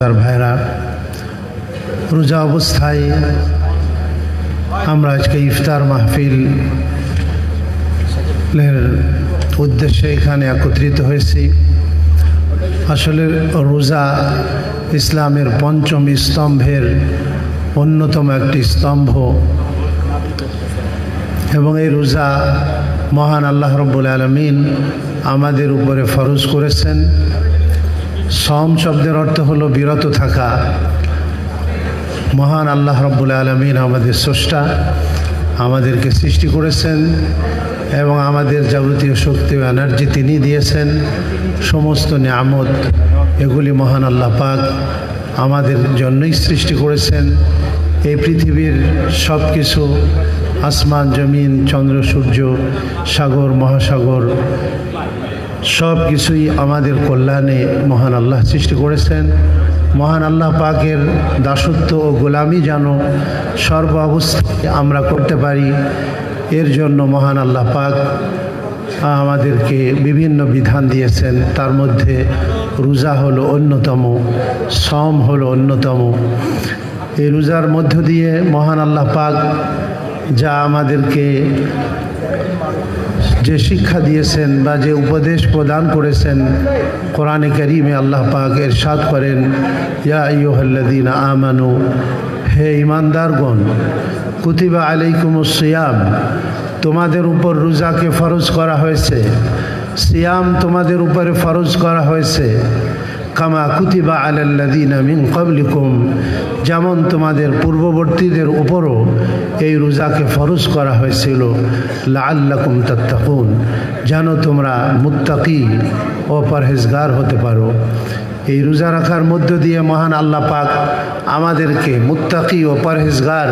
তার ভাইরা, রোজা অবস্থায় আমরা আজকে ইফতার মাহফিলের উদ্দেশ্যে এখানে একত্রিত হয়েছি। আসলে রোজা ইসলামের পঞ্চম স্তম্ভের অন্যতম একটি স্তম্ভ এবং এই রোজা মহান আল্লাহ রব্বুল আলামিন আমাদের উপরে ফরজ করেছেন। সম শব্দের অর্থ হলো বিরত থাকা। মহান আল্লাহ রব্বুল আলামিন আমাদের স্রষ্টা, আমাদেরকে সৃষ্টি করেছেন এবং আমাদের যাবতীয় শক্তি ও এনার্জি তিনি দিয়েছেন। সমস্ত নিয়ামত এগুলি মহান আল্লাহ পাক আমাদের জন্যই সৃষ্টি করেছেন। এই পৃথিবীর সব কিছু, আসমান জমিন, চন্দ্র সূর্য, সাগর মহাসাগর, সব কিছুই আমাদের কল্যাণে মহান আল্লাহ সৃষ্টি করেছেন। মহান আল্লাহ পাকের দাসত্ব ও গোলামি যেন সর্ব অবস্থায় আমরা করতে পারি, এর জন্য মহান আল্লাহ পাক আমাদেরকে বিভিন্ন বিধান দিয়েছেন। তার মধ্যে রোজা হলো অন্যতম, সম হলো অন্যতম। এই রোজার মধ্য দিয়ে মহান আল্লাহ পাক যা আমাদেরকে যে শিক্ষা দিয়েছেন বা যে উপদেশ প্রদান করেছেন, কোরআনে কারীমে আল্লাহ পাক ইরশাদ করেন, ইয়া আইয়ুহাল্লাযীনা আমানু, হে ঈমানদারগণ, কুতিবা আলাইকুমুস সিয়াম, তোমাদের উপর রোজাকে ফরজ করা হয়েছে। সিয়াম তোমাদের উপরে ফরজ করা হয়েছে। কামা কুতিবা আলাল্লাযীনা মিন ক্বাবলিকুম, যেমন তোমাদের পূর্ববর্তীদের উপরও এই রোজাকে ফরজ করা হয়েছিল। লাআল্লাকুম তাত্তাকুন, যেন তোমরা মুত্তাকি ও পরহেজগার হতে পারো। এই রোজা রাখার মধ্য দিয়ে মহান আল্লাহ পাক আমাদেরকে মুত্তাকি ও পরহেজগার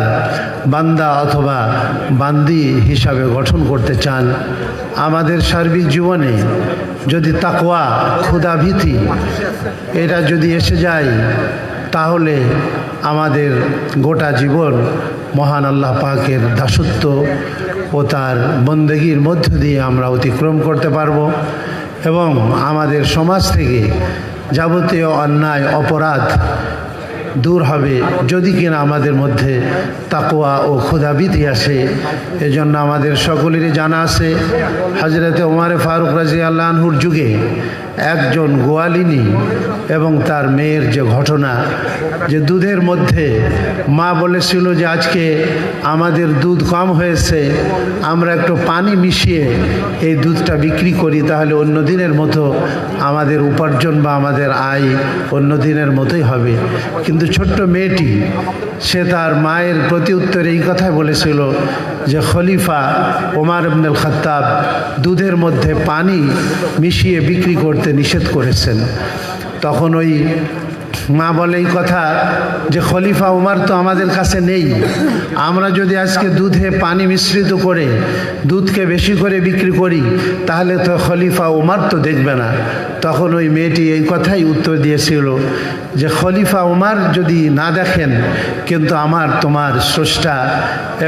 বান্দা অথবা বান্দি হিসাবে গঠন করতে চান। আমাদের সার্বিক জীবনে যদি তাকওয়া, ক্ষুধাভীতি এটা যদি এসে যায়, তাহলে আমাদের গোটা জীবন মহান আল্লাহ পাকের দাসত্ব ও তার বন্দেগীর মধ্য দিয়ে আমরা অতিক্রম করতে পারব এবং আমাদের সমাজ থেকে যাবতীয় অন্যায় অপরাধ দূর হবে, যদি কিনা আমাদের মধ্যে তাকওয়া ও ক্ষুধাভীতি আসে। এজন্য আমাদের সকলেরই জানা আছে, হযরতে ওমর ফারুক রাদিয়াল্লাহু আনহুর যুগে একজন গোয়ালিনী এবং তার মেয়ের যে ঘটনা, যে দুধের মধ্যে মা বলেছিল যে আজকে আমাদের দুধ কম হয়েছে, আমরা একটু পানি মিশিয়ে এই দুধটা বিক্রি করি, তাহলে অন্য দিনের মতো আমাদের উপার্জন বা আমাদের আয় অন্য দিনের মতোই হবে। কিন্তু ছোট্ট মেয়েটি সে তার মায়ের প্রতি উত্তরে এই কথাই বলেছিল যে খলিফা ওমর ইবনুল খাত্তাব দুধের মধ্যে পানি মিশিয়ে বিক্রি করতে নিষেধ করেছেন। তখন ওই মা বলে এই কথা যে খলিফা উমর তো আমাদের কাছে নেই, আমরা যদি আজকে দুধে পানি মিশ্রিত করে দুধকে বেশি করে বিক্রি করি, তাহলে তো খলিফা উমর তো দেখবে না। তখন ওই মেয়েটি এই কথাই উত্তর দিয়েছিল যে খলিফা উমর যদি না দেখেন, কিন্তু আমার তোমার স্রষ্টা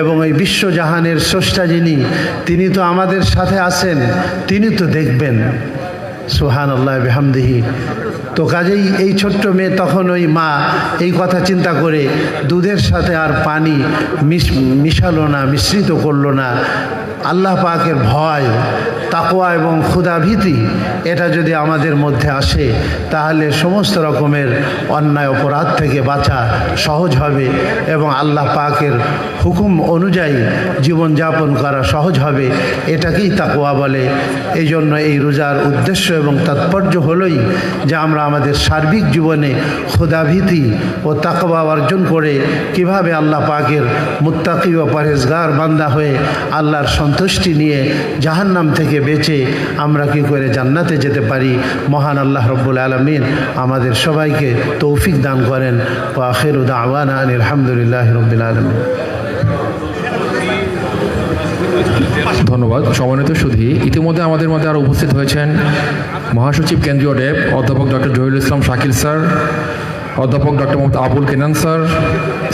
এবং এই বিশ্বজাহানের স্রষ্টা যিনি, তিনি তো আমাদের সাথে আছেন, তিনি তো দেখবেন। সুবহানাল্লাহ বিহামদিহি। তো কাজেই এই ছোট্ট মেয়ে তখন ওই মা এই কথা চিন্তা করে দুধের সাথে আর পানি মিশালো না, মিশ্রিত করলো না। আল্লাহ পাকের ভয়, তাকওয়া এবং ক্ষুধাভীতি এটা যদি আমাদের মধ্যে আসে, তাহলে সমস্ত রকমের অন্যায় অপরাধ থেকে বাঁচা সহজ হবে এবং আল্লাহ পাকের হুকুম অনুযায়ী জীবনযাপন করা সহজ হবে। এটাকেই তাকওয়া বলে। এই জন্য এই রোজার উদ্দেশ্য এবং তাৎপর্য হলোই যে আমরা আমাদের সার্বিক জীবনে ক্ষুধাভীতি ও তাকওয়া অর্জন করে কিভাবে আল্লাহ পাকের মুত্তাকি ও পরহেজগার বান্দা হয়ে আল্লাহর সন্তুষ্টি নিয়ে জাহান্নাম থেকে বেঁচে আমরা কি করে জান্নাতে যেতে পারি। মহান আল্লাহ রব্বুল আলামিন আমাদের সবাইকে তৌফিক দান করেন। ওয়া আখিরু দাওয়ানা আনিল হামদুলিল্লাহি রাব্বিল আলামিন। ধন্যবাদ সম্মানিত সুধী। ইতিমধ্যে আমাদের মধ্যে আরও উপস্থিত হয়েছেন মহাসচিব কেন্দ্রীয় ডেপ অধ্যাপক ডক্টর জহিরুল ইসলাম শাকিল স্যার, অধ্যাপক doctor Mohammad Abul Kenan sir,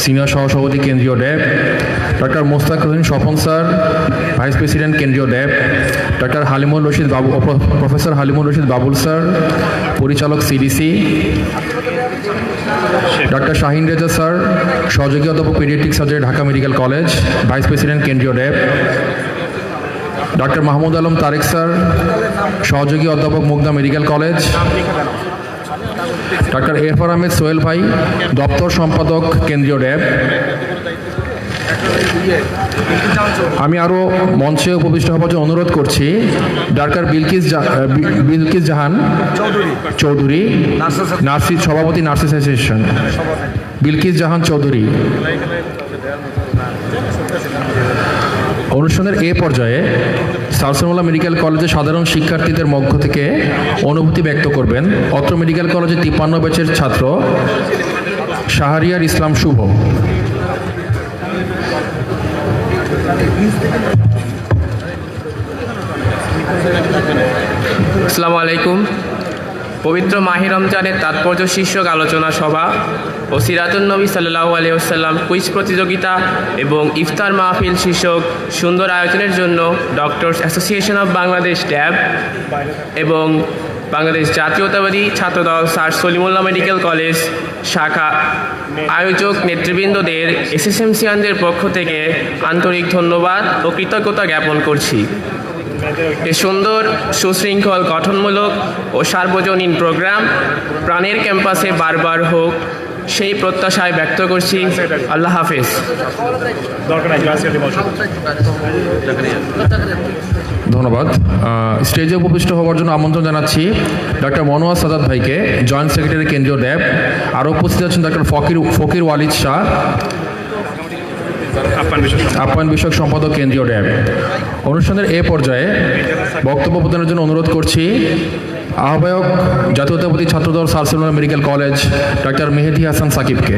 senior সহসভাপতি কেন্দ্রীয় DAB, doctor Mostaq Hossain Swapan sir, vice president কেন্দ্রীয় DAB, doctor Halimur Rashid Babu, professor Halimur Rashid Babul sir, পরিচালক CDC, doctor Shahin Reza sir, সহযোগী অধ্যাপক paediatric surgery, Dhaka medical college, vice president কেন্দ্রীয় ড্যাব। ডক্টর মাহমুদ আলম তারেক স্যার, সহযোগী অধ্যাপক Mugda medical college. Doctor Erfar Ahmed Sohel ভাই, দপ্তর সম্পাদক কেন্দ্রীয় ড্যাব। আমি আরও মঞ্চে উপবিষ্ট হওয়ার জন্য অনুরোধ করছি ডাক্তার বিলকিস জাহান চৌধুরী, নার্সিং সভাপতি, নার্সিং অ্যাসোসিয়েশন, বিলকিস জাহান চৌধুরী। অনুষ্ঠানের এ পর্যায়ে সারসনউল্লাহ মেডিকেল কলেজের সাধারণ শিক্ষার্থীদের মধ্য থেকে অনুভূতি ব্যক্ত করবেন অত্র মেডিকেল কলেজের 53 ব্যাচের ছাত্র শাহরিয়ার ইসলাম শুভ। আসসালামু আলাইকুম। পবিত্র মাহে রমজানের তাৎপর্য শীর্ষক আলোচনা সভা ও সিরাতুন নবী সাল্লাল্লাহু আলাইহি ওয়াসাল্লাম কুইজ প্রতিযোগিতা এবং ইফতার মাহফিল শীর্ষক সুন্দর আয়োজনের জন্য ডক্টরস অ্যাসোসিয়েশন অব বাংলাদেশ ড্যাব এবং বাংলাদেশ জাতীয়তাবাদী ছাত্রদল স্যার সলিমুল্লাহ মেডিকেল কলেজ শাখা আয়োজক নেতৃবৃন্দদের এসএসএমসিয়ানদের পক্ষ থেকে আন্তরিক ধন্যবাদ ও কৃতজ্ঞতা জ্ঞাপন করছি। এ সুন্দর, সুশৃঙ্খল, গঠনমূলক ও সার্বজনীন প্রোগ্রাম প্রাণের ক্যাম্পাসে বারবার হোক সেই প্রত্যাশায় ব্যক্ত করছি। আল্লাহ হাফেজ। ধন্যবাদ। স্টেজে উপবিষ্ট হওয়ার জন্য আমন্ত্রণ জানাচ্ছি ডক্টর মনোয়ার সাদাত ভাইকে, জয়েন্ট সেক্রেটারি কেন্দ্রীয় ড্যাব। আরও উপস্থিত আছেন ডক্টর ফকির ওয়ালিদ শাহ, আপ্যায়ন বিষয়ক সম্পাদক কেন্দ্রীয় ড্যাব। অনুষ্ঠানের এ পর্যায়ে বক্তব্য প্রদানের জন্য অনুরোধ করছি আহ্বায়ক জাতীয়তাবাদী ছাত্রদল সারসনউল্লাহ medical college doctor Mehedi Hasan সাকিবকে।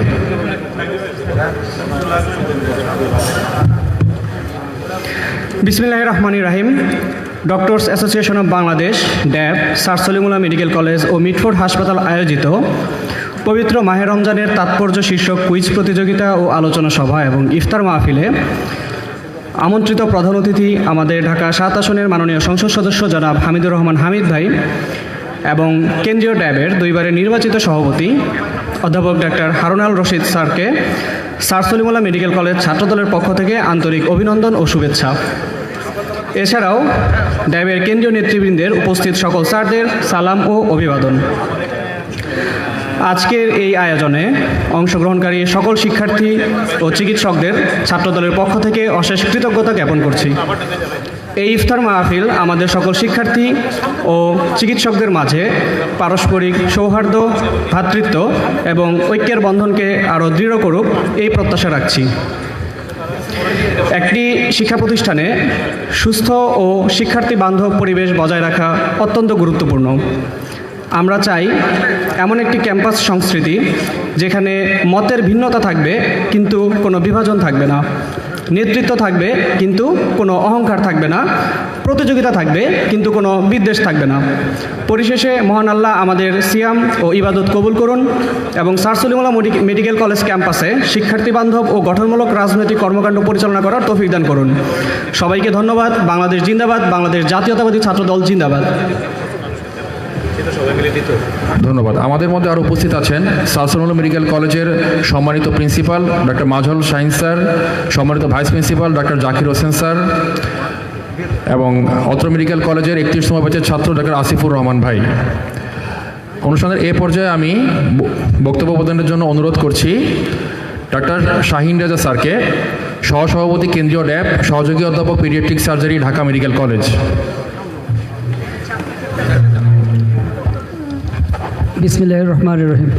বিসমিল্লাহির রহমানির রহিম। Doctors association of Bangladesh DAB, sir Salimullah medical college ও মিটফোর্ড হাসপাতাল আয়োজিত পবিত্র মাহে রমজানের তাৎপর্য শীর্ষক কুইজ প্রতিযোগিতা ও আলোচনা সভা এবং ইফতার মাহফিলে আমন্ত্রিত প্রধান অতিথি আমাদের ঢাকা ৭ আসনের মাননীয় সংসদ সদস্য জনাব হামিদুর রহমান হামিদ ভাই এবং কেন্দ্রীয় ড্যাবের 2 বারের নির্বাচিত সভাপতি অধ্যাপক ডাক্তার হারুন আল রশিদ স্যারকে স্যার সলিমুল্লাহ মেডিকেল কলেজ ছাত্রদলের পক্ষ থেকে আন্তরিক অভিনন্দন ও শুভেচ্ছা। এছাড়াও ড্যাবের কেন্দ্রীয় নেতৃবৃন্দের উপস্থিত সকল স্যারদের সালাম ও অভিবাদন। আজকের এই আয়োজনে অংশগ্রহণকারী সকল শিক্ষার্থী ও চিকিৎসকদের ছাত্রদলের পক্ষ থেকে অশেষ কৃতজ্ঞতা জ্ঞাপন করছি। এই ইফতার মাহফিল আমাদের সকল শিক্ষার্থী ও চিকিৎসকদের মাঝে পারস্পরিক সৌহার্দ্য, ভ্রাতৃত্ব এবং ঐক্যের বন্ধনকে আরও দৃঢ় করুক এই প্রত্যাশা রাখছি। একটি শিক্ষা প্রতিষ্ঠানে সুস্থ ও শিক্ষার্থী বান্ধব পরিবেশ বজায় রাখা অত্যন্ত গুরুত্বপূর্ণ। আমরা চাই এমন একটি ক্যাম্পাস সংস্কৃতি যেখানে মতের ভিন্নতা থাকবে কিন্তু কোনো বিভাজন থাকবে না, নেতৃত্ব থাকবে কিন্তু কোনো অহংকার থাকবে না, প্রতিযোগিতা থাকবে কিন্তু কোনো বিদ্বেষ থাকবে না। পরিশেষে মহান আল্লাহ আমাদের সিয়াম ও ইবাদত কবুল করুন এবং স্যার সলিমুল্লাহ মেডিকেল কলেজ ক্যাম্পাসে শিক্ষার্থী বান্ধব ও গঠনমূলক রাজনৈতিক কর্মকাণ্ড পরিচালনা করার তৌফিক দান করুন। সবাইকে ধন্যবাদ। বাংলাদেশ জিন্দাবাদ। বাংলাদেশ জাতীয়তাবাদী ছাত্রদল জিন্দাবাদ। ধন্যবাদ। আমাদের মধ্যে আরও উপস্থিত আছেন সারসনউল্লাহ মেডিকেল কলেজের সম্মানিত প্রিন্সিপাল ডক্টর মাজহুল শাহিন স্যার, সম্মানিত vice principal doctor Zakir Hossain sir এবং অত্র মেডিকেল কলেজের 31তম ব্যাচের ছাত্র ডক্টর আসিফুর রহমান ভাই। অনুষ্ঠানের এ পর্যায়ে আমি বক্তব্য প্রদানের জন্য অনুরোধ করছি ডক্টর শাহিন রেজা স্যারকে, সহসভাপতি কেন্দ্রীয় ড্যাব, সহযোগী অধ্যাপক paediatric surgery, Dhaka medical college. বিসমিল্লাহির রহমানির রহিম।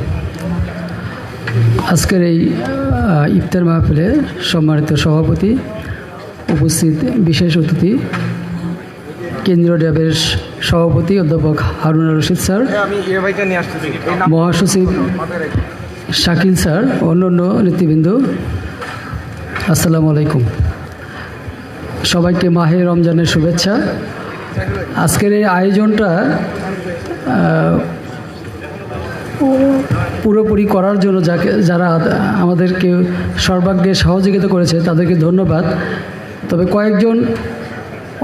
আজকের এই ইফতার মাহফিলে সম্মানিত সভাপতি, উপস্থিত বিশেষ অতিথি কেন্দ্রীয় ড্যাবের সভাপতি অধ্যাপক হারুন আল রশিদ স্যার, মহাসচিব শাকিল স্যার, অন্যান্য নেতৃবৃন্দ, আসসালামু আলাইকুম। সবাইকে মাহে রমজানের শুভেচ্ছা। আজকের এই আয়োজনটা পুরোপুরি করার জন্য যারা আমাদেরকে সর্বাগ্রে সহযোগিতা করেছে তাদেরকে ধন্যবাদ। তবে কয়েকজন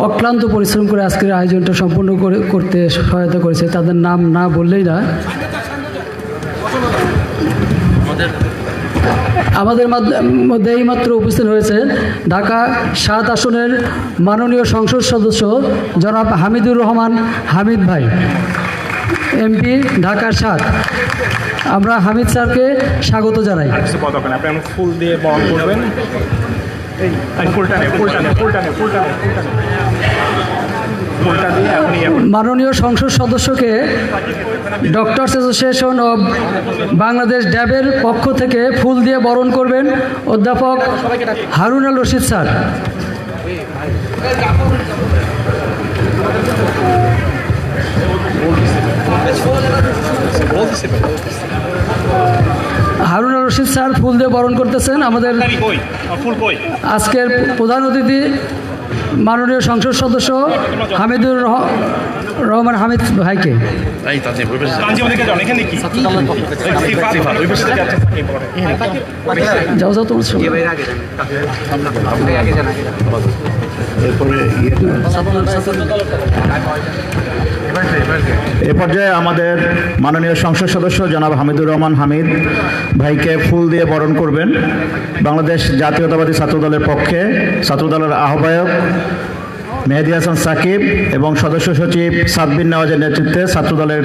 অক্লান্ত পরিশ্রম করে আজকের আয়োজনটা সম্পূর্ণ করতে সহায়তা করেছে, তাদের নাম না বললেই না। আমাদের মধ্যে এইমাত্র উপস্থিত হয়েছে ঢাকা 7 আসনের মাননীয় সংসদ সদস্য জনাব হামিদুর রহমান হামিদ ভাই, এমপি ঢাকা 7। আমরা হামিদ স্যারকে স্বাগত জানাই। ফুল দিয়ে বরণ করবেন। মাননীয় সংসদ সদস্যকে ডক্টরস অ্যাসোসিয়েশন অব বাংলাদেশ ড্যাবের পক্ষ থেকে ফুল দিয়ে বরণ করবেন অধ্যাপক হারুন আল রশিদ স্যার। হারুন আল রশিদ স্যার ফুল দিয়ে বরণ করতেছেন আমাদের আজকের প্রধান অতিথি মাননীয় সংসদ সদস্য হামিদুর রহমান হামিদ ভাইকে। যাও যাও তোমার সঙ্গে। এ পর্যায়ে আমাদের মাননীয় সংসদ সদস্য জনাব হামিদুর রহমান হামিদ ভাইকে ফুল দিয়ে বরণ করবেন বাংলাদেশ জাতীয়তাবাদী ছাত্রদলের পক্ষে ছাত্রদলের আহ্বায়ক মেহেদী হাসান সাকিব এবং সদস্য সচিব সাদবিন নওয়াজের নেতৃত্বে ছাত্রদলের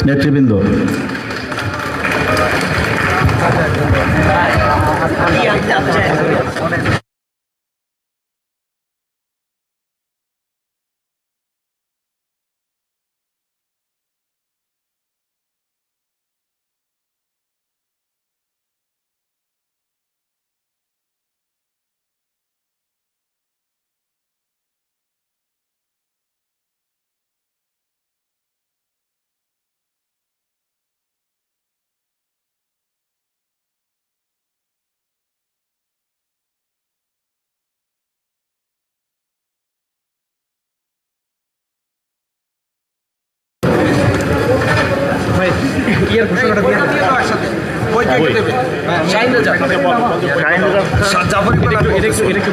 নেতৃবৃন্দ।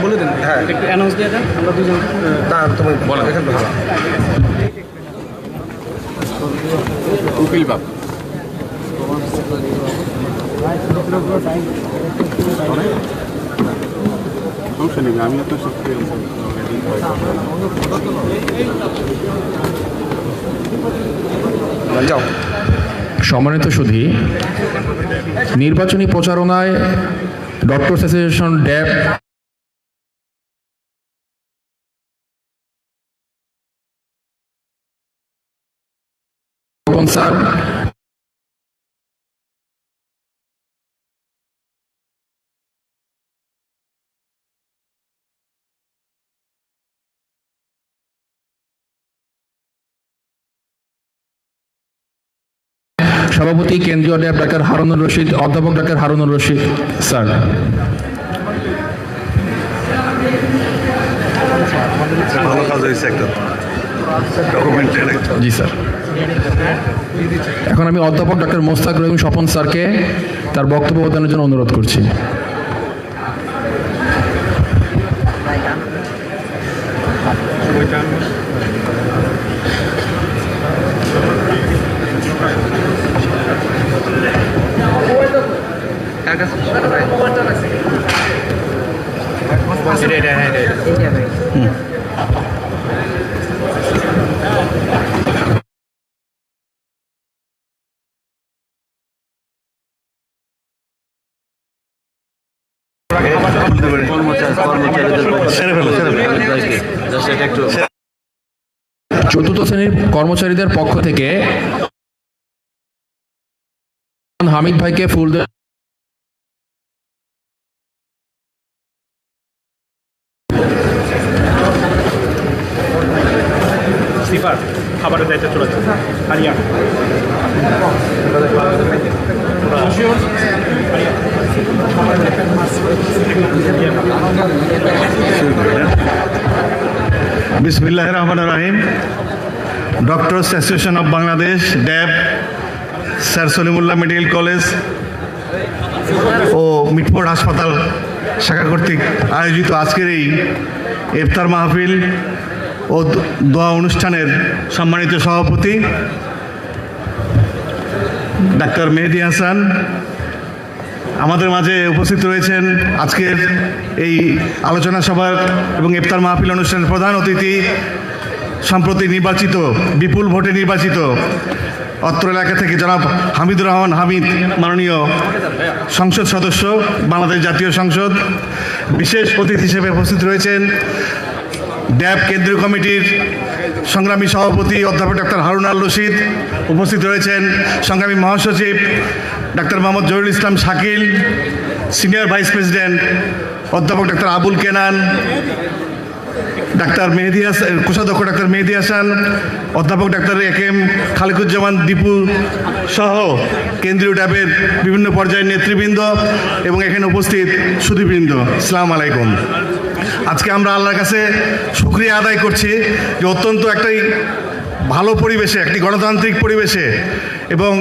বলে দেন, একটু অ্যানাউন্স দিয়ে দেন, আমরা দুজন উকিল বাপ সমস্যা নেই, আমি আপনার সাথে যাও। সম্মানিত সুধী, নির্বাচনী প্রচারণায় ডক্টরস অ্যাসোসিয়েশন ড্যাব স্যার সভাপতি কেন্দ্রীয় ড্যাব ডাক্তার হারুনুর রশিদ, অধ্যাপক ডাক্তার হারুনুর রশিদ স্যার। জি স্যার। এখন আমি অধ্যাপক ডাক্তার মোস্তাক রহিম স্বপন স্যারকে তার বক্তব্য প্রদানের জন্য অনুরোধ করছি। চতুর্থ শ্রেণীর কর্মচারীদের পক্ষ থেকে হামিদ ভাইকে ফুল খাবারের দায়িত্ব চলেছে হারিয়া বিসমিল্লাহির রহমানির রহিম। Doctors association of Bangladesh DAB, sir Salimullah medical college ও মিটফোর্ড হাসপাতাল শাখা কর্তৃক আয়োজিত আজকের এই ইফতার মাহফিল ও দোয়া অনুষ্ঠানের সম্মানিত সভাপতি ডাক্তার মেহেদী হাসান আমাদের মাঝে উপস্থিত রয়েছেন আজকের এই আলোচনা সভার এবং ইফতার মাহফিল অনুষ্ঠানের প্রধান অতিথি, সম্প্রতি নির্বাচিত, বিপুল ভোটে নির্বাচিত অত্র এলাকা থেকে জনাব হামিদুর রহমান হামিদ, মাননীয় সংসদ সদস্য, বাংলাদেশ জাতীয় সংসদ। বিশেষ অতিথি হিসেবে উপস্থিত রয়েছেন ড্যাব কেন্দ্রীয় কমিটির সংগ্রামী সভাপতি অধ্যাপক ডক্টর হারুন আল রশিদ। উপস্থিত রয়েছেন সংগ্রামী মহাসচিব doctor Mohammad Zahirul Islam Shakil, senior vice president অধ্যাপক ডক্টর আবুল কেনান, ডাক্তার মেহেদি হাসান, কোষাধ্যক্ষ ডাক্তার মেহেদি হাসান, অধ্যাপক ডাক্তার একেএম খালেকুজ্জামান দীপু সহ কেন্দ্রীয় ড্যাবের বিভিন্ন পর্যায়ের নেতৃবৃন্দ এবং এখানে উপস্থিত সুধীবৃন্দ, আসসালামু আলাইকুম। আজকে আমরা আল্লাহর কাছে শুকরিয়া আদায় করছি যে অত্যন্ত একটি ভালো পরিবেশে, একটি গণতান্ত্রিক পরিবেশে এবং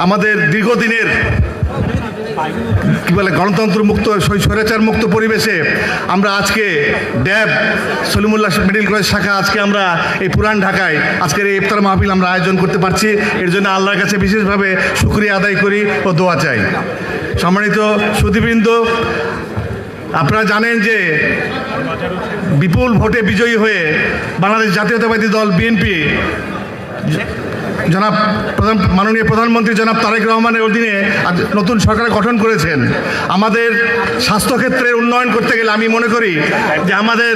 আমাদের দীর্ঘদিনের গণতন্ত্র মুক্ত, স্বৈরাচার মুক্ত পরিবেশে আমরা আজকে ড্যাব সলিমুল্লাহ মেডিকেল কলেজ শাখা আজকে আমরা এই পুরান ঢাকায় আজকের এই ইফতার মাহফিল আমরা আয়োজন করতে পারছি। এর জন্য আল্লাহর কাছে বিশেষভাবে শুকরিয়া আদায় করি ও দোয়া চাই। সম্মানিত সুধীবৃন্দ, আপনারা জানেন যে বিপুল ভোটে বিজয়ী হয়ে বাংলাদেশ জাতীয়তাবাদী দল বিএনপি জনাব মাননীয় প্রধানমন্ত্রী জনাব তারেক রহমানের অধীনে নতুন সরকার গঠন করেছেন। আমাদের স্বাস্থ্যক্ষেত্রের উন্নয়ন করতে গেলে আমি মনে করি যে আমাদের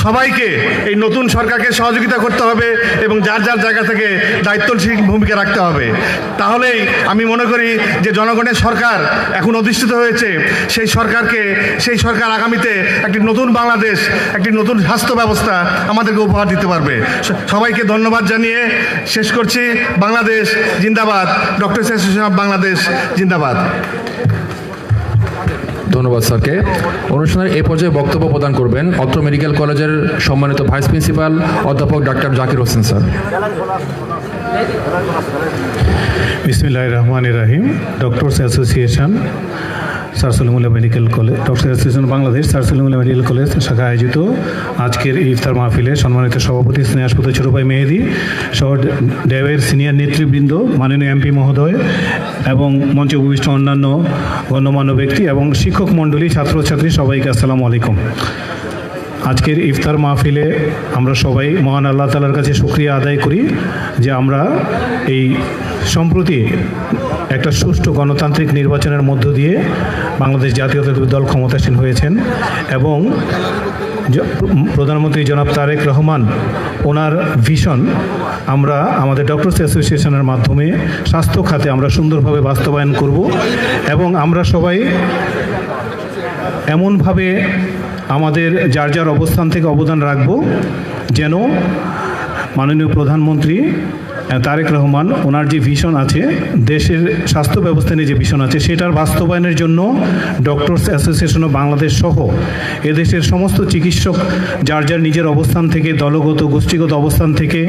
সবাইকে এই নতুন সরকারকে সহযোগিতা করতে হবে এবং যার যার জায়গা থেকে দায়িত্বশীল ভূমিকা রাখতে হবে। তাহলেই আমি মনে করি যে জনগণের সরকার এখন অধিষ্ঠিত হয়েছে, সেই সরকার আগামীতে একটি নতুন বাংলাদেশ, একটি নতুন স্বাস্থ্য ব্যবস্থা আমাদেরকে উপহার দিতে পারবে। সবাইকে ধন্যবাদ জানিয়ে শেষ করছি। বাংলাদেশ জিন্দাবাদ, ডক্টরস অ্যাসোসিয়েশন অফ বাংলাদেশ জিন্দাবাদ। ধন্যবাদ স্যারকে। অনুষ্ঠানের এই পর্যায়ে বক্তব্য প্রদান করবেন অত্র মেডিকেল কলেজের সম্মানিত ভাইস প্রিন্সিপাল অধ্যাপক ডাক্তার জাকির হোসেন স্যার। বিসমিল্লাহির রহমানির রহিম। Doctors association sir Salimullah medical college, doctor association Bangladesh sir Salimullah medical college শাখা আয়োজিত আজকের এই ইফতার মাহফিলে সম্মানিত সভাপতি স্নেহাসপুত ছোট ভাই মেহেদি সহ ড্যাবের সিনিয়র নেতৃবৃন্দ, মাননীয় এমপি মহোদয় এবং মঞ্চে উপবিষ্ট অন্যান্য গণ্যমান্য ব্যক্তি এবং শিক্ষক মণ্ডলী, ছাত্রছাত্রী সবাইকে আসসালামু আলাইকুম। আজকের ইফতার মাহফিলে আমরা সবাই মহান আল্লাহ তাআলার কাছে শুকরিয়া আদায় করি যে আমরা এই সম্প্রতি একটা সুষ্ঠু গণতান্ত্রিক নির্বাচনের মধ্য দিয়ে বাংলাদেশ জাতীয়তাবাদী দল ক্ষমতাসীন হয়েছেন এবং প্রধানমন্ত্রী জনাব তারেক রহমান ওনার ভিশন আমরা আমাদের ডক্টরস অ্যাসোসিয়েশনের মাধ্যমে স্বাস্থ্য খাতে আমরা সুন্দরভাবে বাস্তবায়ন করব এবং আমরা সবাই এমনভাবে আমাদের যার যার অবস্থান থেকে অবদান রাখব যেন মাননীয় প্রধানমন্ত্রী তারেক রহমান ওনার যে ভিশন আছে, দেশের স্বাস্থ্য ব্যবস্থা নিয়ে যে ভিশন আছে, সেটার বাস্তবায়নের জন্য ডক্টরস অ্যাসোসিয়েশন অফ বাংলাদেশ সহ এদেশের সমস্ত চিকিৎসক যার যার নিজের অবস্থান থেকে, দলগত গোষ্ঠীগত অবস্থান থেকে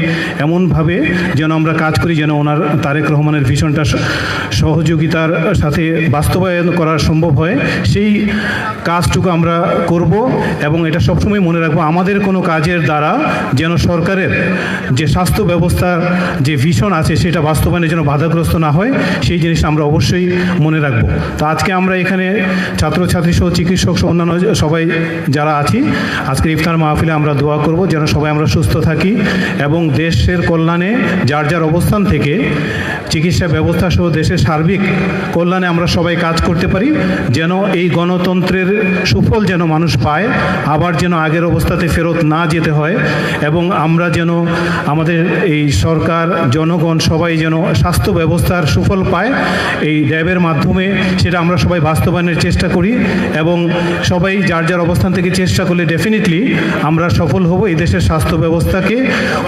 এমনভাবে যেন আমরা কাজ করি যেন ওনার তারেক রহমানের ভিশনটা সহযোগিতার সাথে বাস্তবায়ন করা সম্ভব হয়, সেই কাজটুকু আমরা করব এবং এটা সবসময় মনে রাখবো আমাদের কোনো কাজের দ্বারা যেন সরকারের যে স্বাস্থ্য ব্যবস্থার যে ভিশন আছে সেটা বাস্তবায়নের জন্য বাধাগ্রস্ত না হয়, সেই জিনিসটা আমরা অবশ্যই মনে রাখবো। তো আজকে আমরা এখানে ছাত্রছাত্রী সহ চিকিৎসক সহ অন্যান্য সবাই যারা আছি আজকের ইফতার মাহফিলে আমরা দোয়া করব যেন সবাই আমরা সুস্থ থাকি এবং দেশের কল্যাণে যার যার অবস্থান থেকে চিকিৎসা ব্যবস্থা সহ দেশের সার্বিক কল্যাণে আমরা সবাই কাজ করতে পারি, যেন এই গণতন্ত্রের সুফল যেন মানুষ পায়, আবার যেন আগের অবস্থাতে ফেরত না যেতে হয় এবং আমরা যেন আমাদের এই সরকার, জনগণ সবাই যেন স্বাস্থ্য ব্যবস্থার সুফল পায় এই ড্যাবের মাধ্যমে, সেটা আমরা সবাই বাস্তবায়নের চেষ্টা করি এবং সবাই যার যার অবস্থান থেকে চেষ্টা করলে ডেফিনেটলি আমরা সফল হব এই দেশের স্বাস্থ্য ব্যবস্থাকে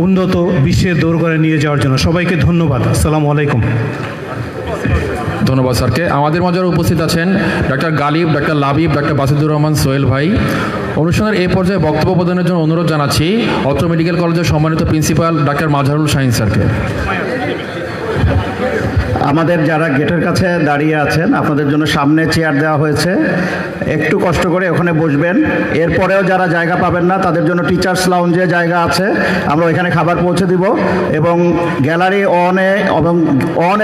উন্নত বিশ্বের দোরগোড়ায় নিয়ে যাওয়ার জন্য। সবাইকে ধন্যবাদ। আসসালামু আলাইকুম। ধন্যবাদ স্যারকে। আমাদের মাঝে উপস্থিত আছেন ডাক্তার গালিব, ডাক্তার লাবিব, ডাক্তার বাসিদুর রহমান সোহেল ভাই। অনুষ্ঠানের এই পর্যায়ে বক্তব্য প্রদানের জন্য অনুরোধ জানাচ্ছি অত্র মেডিকেল কলেজের সম্মানিত প্রিন্সিপাল ডাক্তার মাজহারুল শাহিন স্যারকে। আমাদের যারা গেটের কাছে দাঁড়িয়ে আছেন আপনাদের জন্য সামনে চেয়ার দেওয়া হয়েছে, একটু কষ্ট করে ওখানে বসবেন। এরপরেও যারা জায়গা পাবেন না তাদের জন্য টিচার্স লাউঞ্জে জায়গা আছে, আমরা ওইখানে খাবার পৌঁছে দিব এবং গ্যালারি অন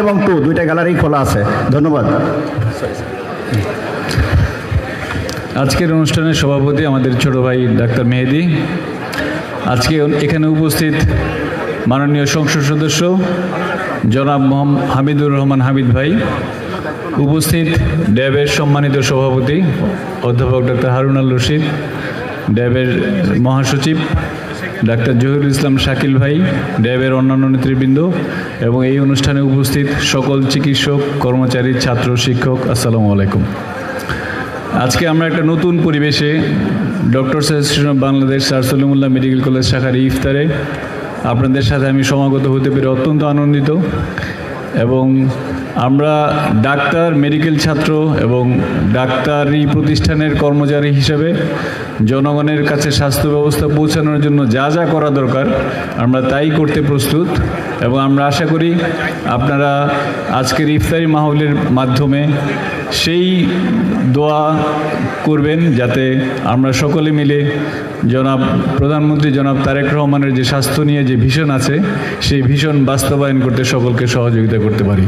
এবং 2 দুইটা গ্যালারি খোলা আছে। ধন্যবাদ। আজকের অনুষ্ঠানের সভাপতি আমাদের ছোট ভাই ডাক্তার মেহেদি, আজকে এখানে উপস্থিত মাননীয় সংসদ সদস্য জনাব হামিদুর রহমান হামিদ ভাই, উপস্থিত ড্যাবের সম্মানিত সভাপতি অধ্যাপক ডাক্তার হারুন আল রশিদ, ড্যাবের মহাসচিব ডাক্তার জহিরুল ইসলাম শাকিল ভাই, ড্যাবের অন্যান্য নেতৃবৃন্দ এবং এই অনুষ্ঠানে উপস্থিত সকল চিকিৎসক, কর্মচারী, ছাত্র, শিক্ষক, আসসালামু আলাইকুম। আজকে আমরা একটা নতুন পরিবেশে doctors association of Bangladesh sir Salimullah medical college শাখার ইফতারে আপনাদের সাথে আমি সমাগত হতে পেরে অত্যন্ত আনন্দিত। এবং আমরা ডাক্তার, মেডিকেল ছাত্র এবং ডাক্তারি প্রতিষ্ঠানের কর্মচারী হিসেবে জনগণের কাছে স্বাস্থ্য ব্যবস্থা পৌঁছানোর জন্য যা যা করা দরকার আমরা তাই করতে প্রস্তুত। এবং আমরা আশা করি আপনারা আজকের ইফতারি মাহফিলের মাধ্যমে সেই দোয়া করবেন যাতে আমরা সকলে মিলে প্রধানমন্ত্রী জনাব তারেক রহমানের যে স্বাস্থ্য নিয়ে যে ভিশন আছে সেই ভিশন বাস্তবায়ন করতে সকলকে সহযোগিতা করতে পারি।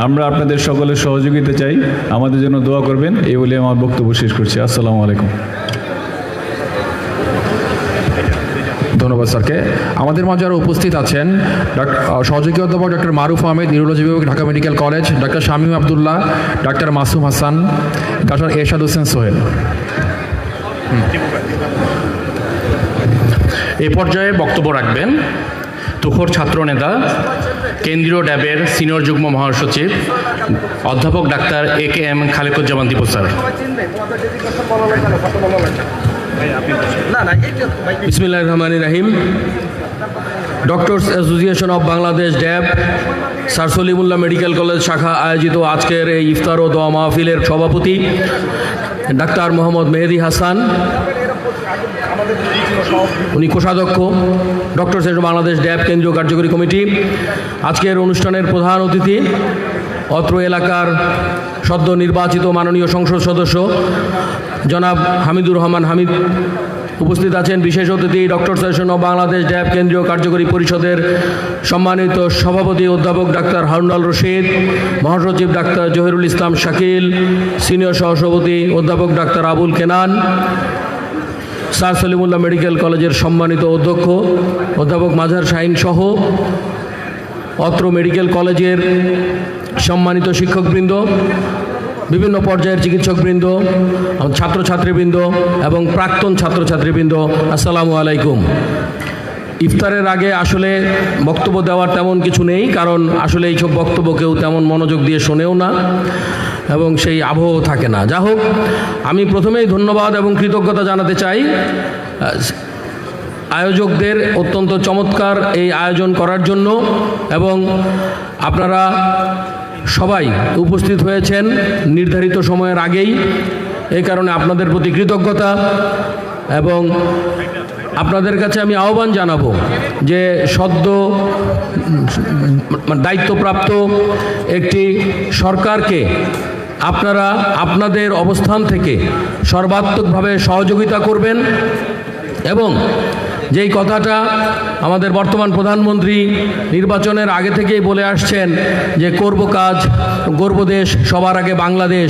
আমরা আপনাদের সকলের সহযোগিতা চাই, আমাদের জন্য দোয়া করবেন। এই বলে আমার বক্তব্য শেষ করছি। আসসালামু আলাইকুম। ধন্যবাদ স্যারকে। আমাদের মাঝে আরও উপস্থিত আছেন সহযোগী অধ্যাপক ডক্টর মারুফ আহমেদ, নিউরোলজি বিভাগ, ঢাকা মেডিকেল কলেজ, ডাক্তার শামীম আবদুল্লাহ, ডাক্তার মাসুম হাসান, ডাক্তার এরশাদ হোসেন সোহেল। এ পর্যায়ে বক্তব্য রাখবেন তুখোর ছাত্রনেতা, কেন্দ্রীয় ড্যাবের সিনিয়র যুগ্ম মহাসচিব অধ্যাপক ডাক্তার AKM খালেকুজ্জামান দীপু স্যার। বিসমিল্লাহির রহমানির রহিম। Doctors association of Bangladesh DAB sir Salimullah medical college শাখা আয়োজিত আজকের এই ইফতার ও দোয়া মাহফিলের সভাপতি ডাক্তার মোহাম্মদ মেহেদি হাসান, উনি কোষাধ্যক্ষ ডক্টরস অ্যাসোসিয়েশন বাংলাদেশ ড্যাব কেন্দ্রীয় কার্যকরী কমিটি। আজকের অনুষ্ঠানের প্রধান অতিথি অত্র এলাকার সদ্য নির্বাচিত মাননীয় সংসদ সদস্য জনাব হামিদুর রহমান হামিদ, উপস্থিত আছেন বিশেষ অতিথি ডক্টরস অ্যাসোসিয়েশন অব বাংলাদেশ ড্যাব কেন্দ্রীয় কার্যকরী পরিষদের সম্মানিত সভাপতি অধ্যাপক ডাক্তার হারুন আল রশিদ, মহাসচিব ডাক্তার জহিরুল ইসলাম শাকিল, সিনিয়র সহসভাপতি অধ্যাপক doctor Abul Kenan, sir Salimullah medical কলেজের সম্মানিত অধ্যক্ষ অধ্যাপক মাঝার শাহিন সহ অত্র মেডিকেল কলেজের সম্মানিত শিক্ষকবৃন্দ, বিভিন্ন পর্যায়ের চিকিৎসকবৃন্দ, ছাত্রছাত্রীবৃন্দ এবং প্রাক্তন ছাত্রছাত্রীবৃন্দ, আসসালামু আলাইকুম। ইফতারের আগে আসলে বক্তব্য দেওয়ার তেমন কিছু নেই, কারণ আসলে এইসব বক্তব্য কেউ তেমন মনোযোগ দিয়ে শোনেও না এবং সেই আবহ থাকে না। যা হোক, আমি প্রথমেই ধন্যবাদ এবং কৃতজ্ঞতা জানাতে চাই আয়োজকদের অত্যন্ত চমৎকার এই আয়োজন করার জন্য, এবং আপনারা সবাই উপস্থিত হয়েছেন নির্ধারিত সময়ের আগেই, এই কারণে আপনাদের প্রতি কৃতজ্ঞতা। এবং আপনাদের কাছে আমি আহ্বান জানাবো যে সদ্য দায়িত্বপ্রাপ্ত একটি সরকারকে আপনারা আপনাদের অবস্থান থেকে সর্বাত্মকভাবে সহযোগিতা করবেন এবং যেই কথাটা আমাদের বর্তমান প্রধানমন্ত্রী নির্বাচনের আগে থেকেই বলে আসছেন যে করব কাজ, গর্ব দেশ, সবার আগে বাংলাদেশ।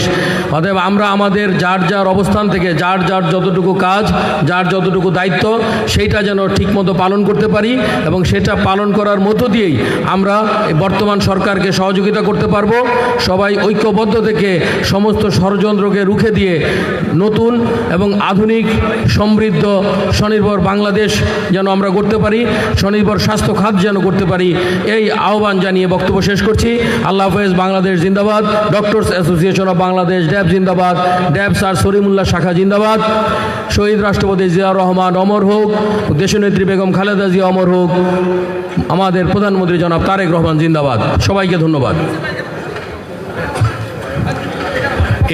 অতএব আমরা আমাদের যার যার অবস্থান থেকে যার যার যতটুকু কাজ, যার যতটুকু দায়িত্ব, সেইটা যেন ঠিকমতো পালন করতে পারি এবং সেটা পালন করার মধ্য দিয়েই আমরা বর্তমান সরকারকে সহযোগিতা করতে পারবো। সবাই ঐক্যবদ্ধ থেকে সমস্ত ষড়যন্ত্রকে রুখে দিয়ে নতুন এবং আধুনিক, সমৃদ্ধ, স্বনির্ভর বাংলাদেশ যেন আমরা করতে পারি, স্বনির্ভর স্বাস্থ্য খাত যেন করতে পারি, এই আহ্বান জানিয়ে বক্তব্য শেষ করছি। আল্লাহ হাফেজ। বাংলাদেশ জিন্দাবাদ। ডক্টরস অ্যাসোসিয়েশন অব বাংলাদেশ ড্যাব জিন্দাবাদ। ড্যাব স্যার সলিমুল্লাহ শাখা জিন্দাবাদ। শহীদ রাষ্ট্রপতি জিয়াউর রহমান অমর হোক। দেশনেত্রী বেগম খালেদা জিয়া অমর হোক। আমাদের প্রধানমন্ত্রী জনাব তারেক রহমান জিন্দাবাদ। সবাইকে ধন্যবাদ।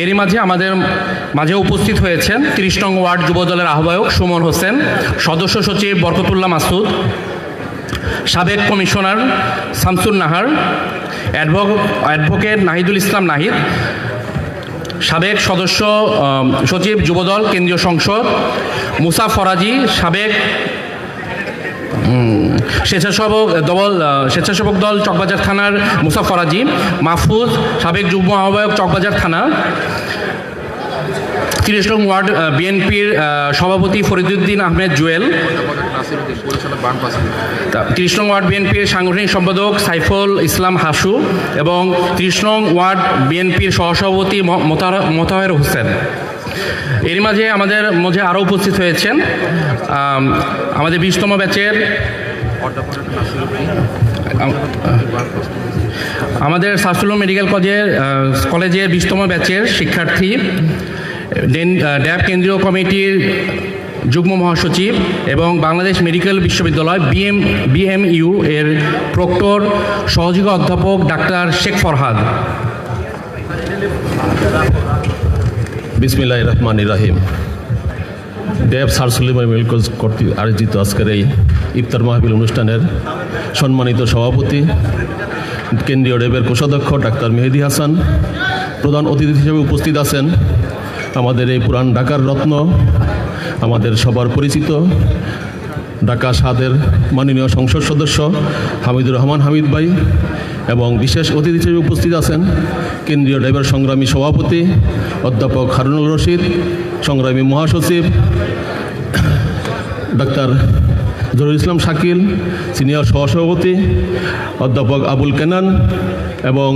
এরই মাঝে আমাদের মাঝে উপস্থিত হয়েছেন 30 নং ওয়ার্ড যুবদলের আহ্বায়ক সুমন হোসেন, সদস্য সচিব বরকতুল্লাহ মাসুদ, সাবেক কমিশনার শামসুন নাহার, অ্যাডভোকেট নাহিদুল ইসলাম নাহিদ, সাবেক সদস্য সচিব যুবদল কেন্দ্রীয় সংসদ মুসা ফরাজি, সাবেক স্বেচ্ছাসেবক দল চকবাজার থানার মুসা ফরাজি, মাহফুজ, সাবেক যুগ্ম আহ্বায়ক চকবাজার থানা, 30 নং ওয়ার্ড বিএনপির সভাপতি ফরিদুদ্দিন আহমেদ জুয়েল, 30 নং ওয়ার্ড বিএনপির সাংগঠনিক সম্পাদক সাইফুল ইসলাম হাসু এবং 30 নং ওয়ার্ড বিএনপির সহসভাপতি মোতাহের হোসেন। এর মাঝে আমাদের মাঝে আরও উপস্থিত হয়েছেন আমাদের 20তম ব্যাচের আমাদের সার্সুলুম মেডিকেল কলেজের 20তম ব্যাচের শিক্ষার্থী, ড্যাব কেন্দ্রীয় কমিটির যুগ্ম মহাসচিব এবং বাংলাদেশ মেডিকেল বিশ্ববিদ্যালয় বিএমইউ এর প্রক্টর সহযোগী অধ্যাপক ডাক্তার শেখ ফরহাদ। বিসমিল্লাহির রহমানির রহিম। ড্যাব সার্সুলুম মেডিকেল কলেজ কর্তৃক আয়োজিত আজকের এই ইফতার মাহফিল অনুষ্ঠানের সম্মানিত সভাপতি কেন্দ্রীয় ড্যাবের কোষাধ্যক্ষ ডাক্তার মেহেদি হাসান, প্রধান অতিথি হিসেবে উপস্থিত আছেন আমাদের এই পুরান ঢাকার রত্ন, আমাদের সবার পরিচিত ঢাকা 7-এর মাননীয় সংসদ সদস্য হামিদুর রহমান হামিদ ভাই, এবং বিশেষ অতিথি হিসেবে উপস্থিত আছেন কেন্দ্রীয় ড্যাবের সংগ্রামী সভাপতি অধ্যাপক হারুনুর রশিদ, সংগ্রামী মহাসচিব ডাক্তার জহিরুল ইসলাম শাকিল, সিনিয়র সহসভাপতি অধ্যাপক আবুল কেনান এবং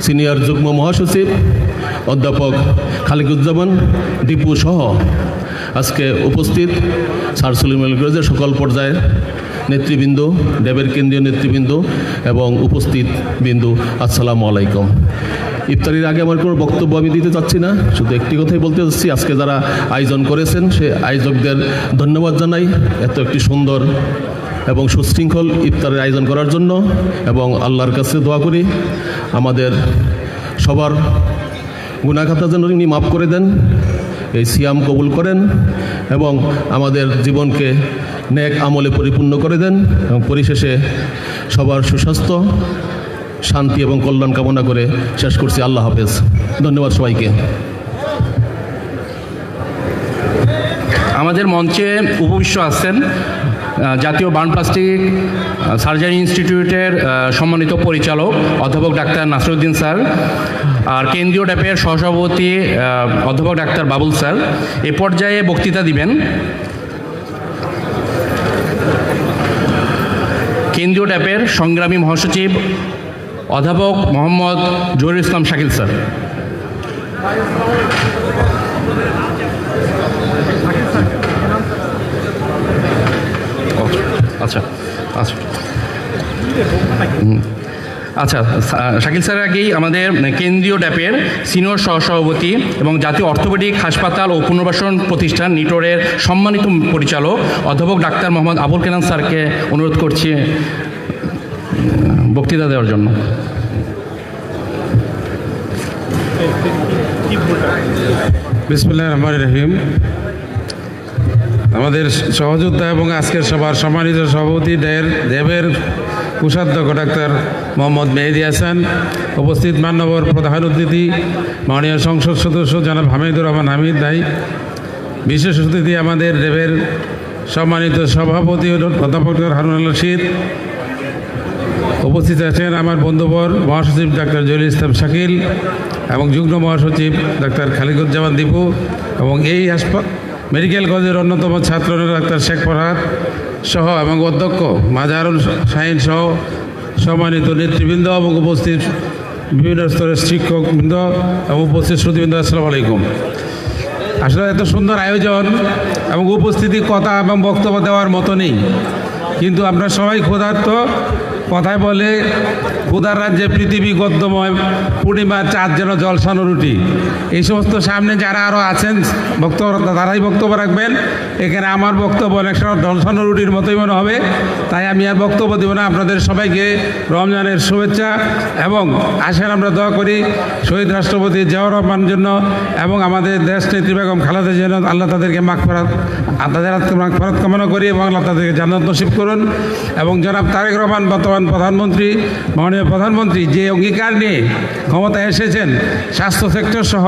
সিনিয়র যুগ্ম মহাসচিব অধ্যাপক খালিকুজ্জামান দীপু সহ আজকে উপস্থিত সার্সুলুম মেডিকেল কলেজের সকল পর্যায়ের নেতৃবৃন্দ, ড্যাবের কেন্দ্রীয় নেতৃবৃন্দ এবং উপস্থিত বিন্দু, আসসালামু আলাইকুম। ইফতারির আগে আমার কোনো বক্তব্য আমি দিতে চাচ্ছি না, শুধু একটি কথাই বলতে চাচ্ছি, আজকে যারা আয়োজন করেছেন সে আয়োজকদের ধন্যবাদ জানাই এত একটি সুন্দর এবং সুশৃঙ্খল ইফতারের আয়োজন করার জন্য, এবং আল্লাহর কাছে দোয়া করি আমাদের সবার গুনাহখাতা যেন উনি মাফ করে দেন, এই সিয়াম কবুল করেন এবং আমাদের জীবনকে নেক আমলে পরিপূর্ণ করে দেন, এবং পরিশেষে সবার সুস্বাস্থ্য, শান্তি এবং কল্যাণ কামনা করে শেষ করছি। আল্লাহ হাফেজ। ধন্যবাদ সবাইকে। আমাদের মঞ্চে উপবিষ্ট আছেন জাতীয় বার্ন প্লাস্টিক সার্জারি ইনস্টিটিউটের সম্মানিত পরিচালক অধ্যাপক ডাক্তার নাসিরউদ্দিন স্যার, আর কেন্দ্রীয় ড্যাপের সহসভাপতি অধ্যাপক ডাক্তার বাবুল স্যার এ পর্যায়ে বক্তৃতা দিবেন কেন্দ্রীয় ড্যাপের সংগ্রামী মহাসচিব অধ্যাপক মোহাম্মদ জহিরুল ইসলাম শাকিল স্যার। আচ্ছা আচ্ছা আচ্ছা শাকিল স্যারের আগেই আমাদের কেন্দ্রীয় ড্যাপের সিনিয়র সহসভাপতি এবং জাতীয় অর্থোপেডিক হাসপাতাল ও পুনর্বাসন প্রতিষ্ঠান নিটোরের সম্মানিত পরিচালক অধ্যাপক ডাক্তার মোহাম্মদ আবুল কেনান স্যারকে অনুরোধ করছি বক্তৃতা দেওয়ার জন্য। বিসমিল্লাহির রহমানির রহিম। আমাদের সহযোদ্ধা এবং আজকের সভার সম্মানিত সভাপতি ড্যাবের কোষাধ্যক্ষ ডাক্তার মোহাম্মদ মেহেদি হাসান, উপস্থিত মান্যবর প্রধান অতিথি মাননীয় সংসদ সদস্য জনাব হামিদুর রহমান হামিদ ভাই, বিশেষ অতিথি আমাদের ড্যাবের সম্মানিত সভাপতি অধ্যাপক হারুনুর রশিদ, উপস্থিত আছেন আমার বন্ধুবর মহাসচিব ডাক্তার জহিরুল ইসলাম শাকিল এবং যুগ্ম মহাসচিব ডাক্তার খালিকুজ্জামান দীপু, এবং এই মেডিকেল কলেজের অন্যতম ছাত্র ডাক্তার শেখ ফরহাদ সহ এবং অধ্যক্ষ মাজারুল শাহিন সহ সম্মানিত নেতৃবৃন্দ এবং উপস্থিত বিভিন্ন স্তরের শিক্ষকবৃন্দ এবং উপস্থিত শ্রোতৃবৃন্দ, আসসালামু আলাইকুম। আসলে এত সুন্দর আয়োজন এবং উপস্থিতি কথা এবং বক্তব্য দেওয়ার মতো নেই, কিন্তু আমরা সবাই ক্ষুধার্ত। কথায় বলে ক্ষুধার রাজ্যে পৃথিবী গদ্যময়, পূর্ণিমার চাঁদ যেন জলসানো রুটি। এই সমস্ত সামনে যারা আরও আছেন বক্তব্য, তারাই বক্তব্য রাখবেন। এখানে আমার বক্তব্য অনেক সময় জলসানো রুটির মতোই মনে হবে, তাই আমি আর বক্তব্য দেব না। আপনাদের সবাইকে রমজানের শুভেচ্ছা এবং আসেন আমরা দোয়া করি শহীদ রাষ্ট্রপতি জিয়াউর রহমানের জন্য এবং আমাদের দেশ নেত্রী বেগম খালেদা জিয়া, আল্লাহ তাদেরকে মাগফিরাত কামনা করি এবং আল্লাহ তাদেরকে জান্নাত নসিব করুন। এবং জনাব তারেক রহমান বর্তমান প্রধানমন্ত্রী মাননীয় মাননীয় প্রধানমন্ত্রী যে অঙ্গীকার নিয়ে ক্ষমতায় এসেছেন, স্বাস্থ্য সেক্টর সহ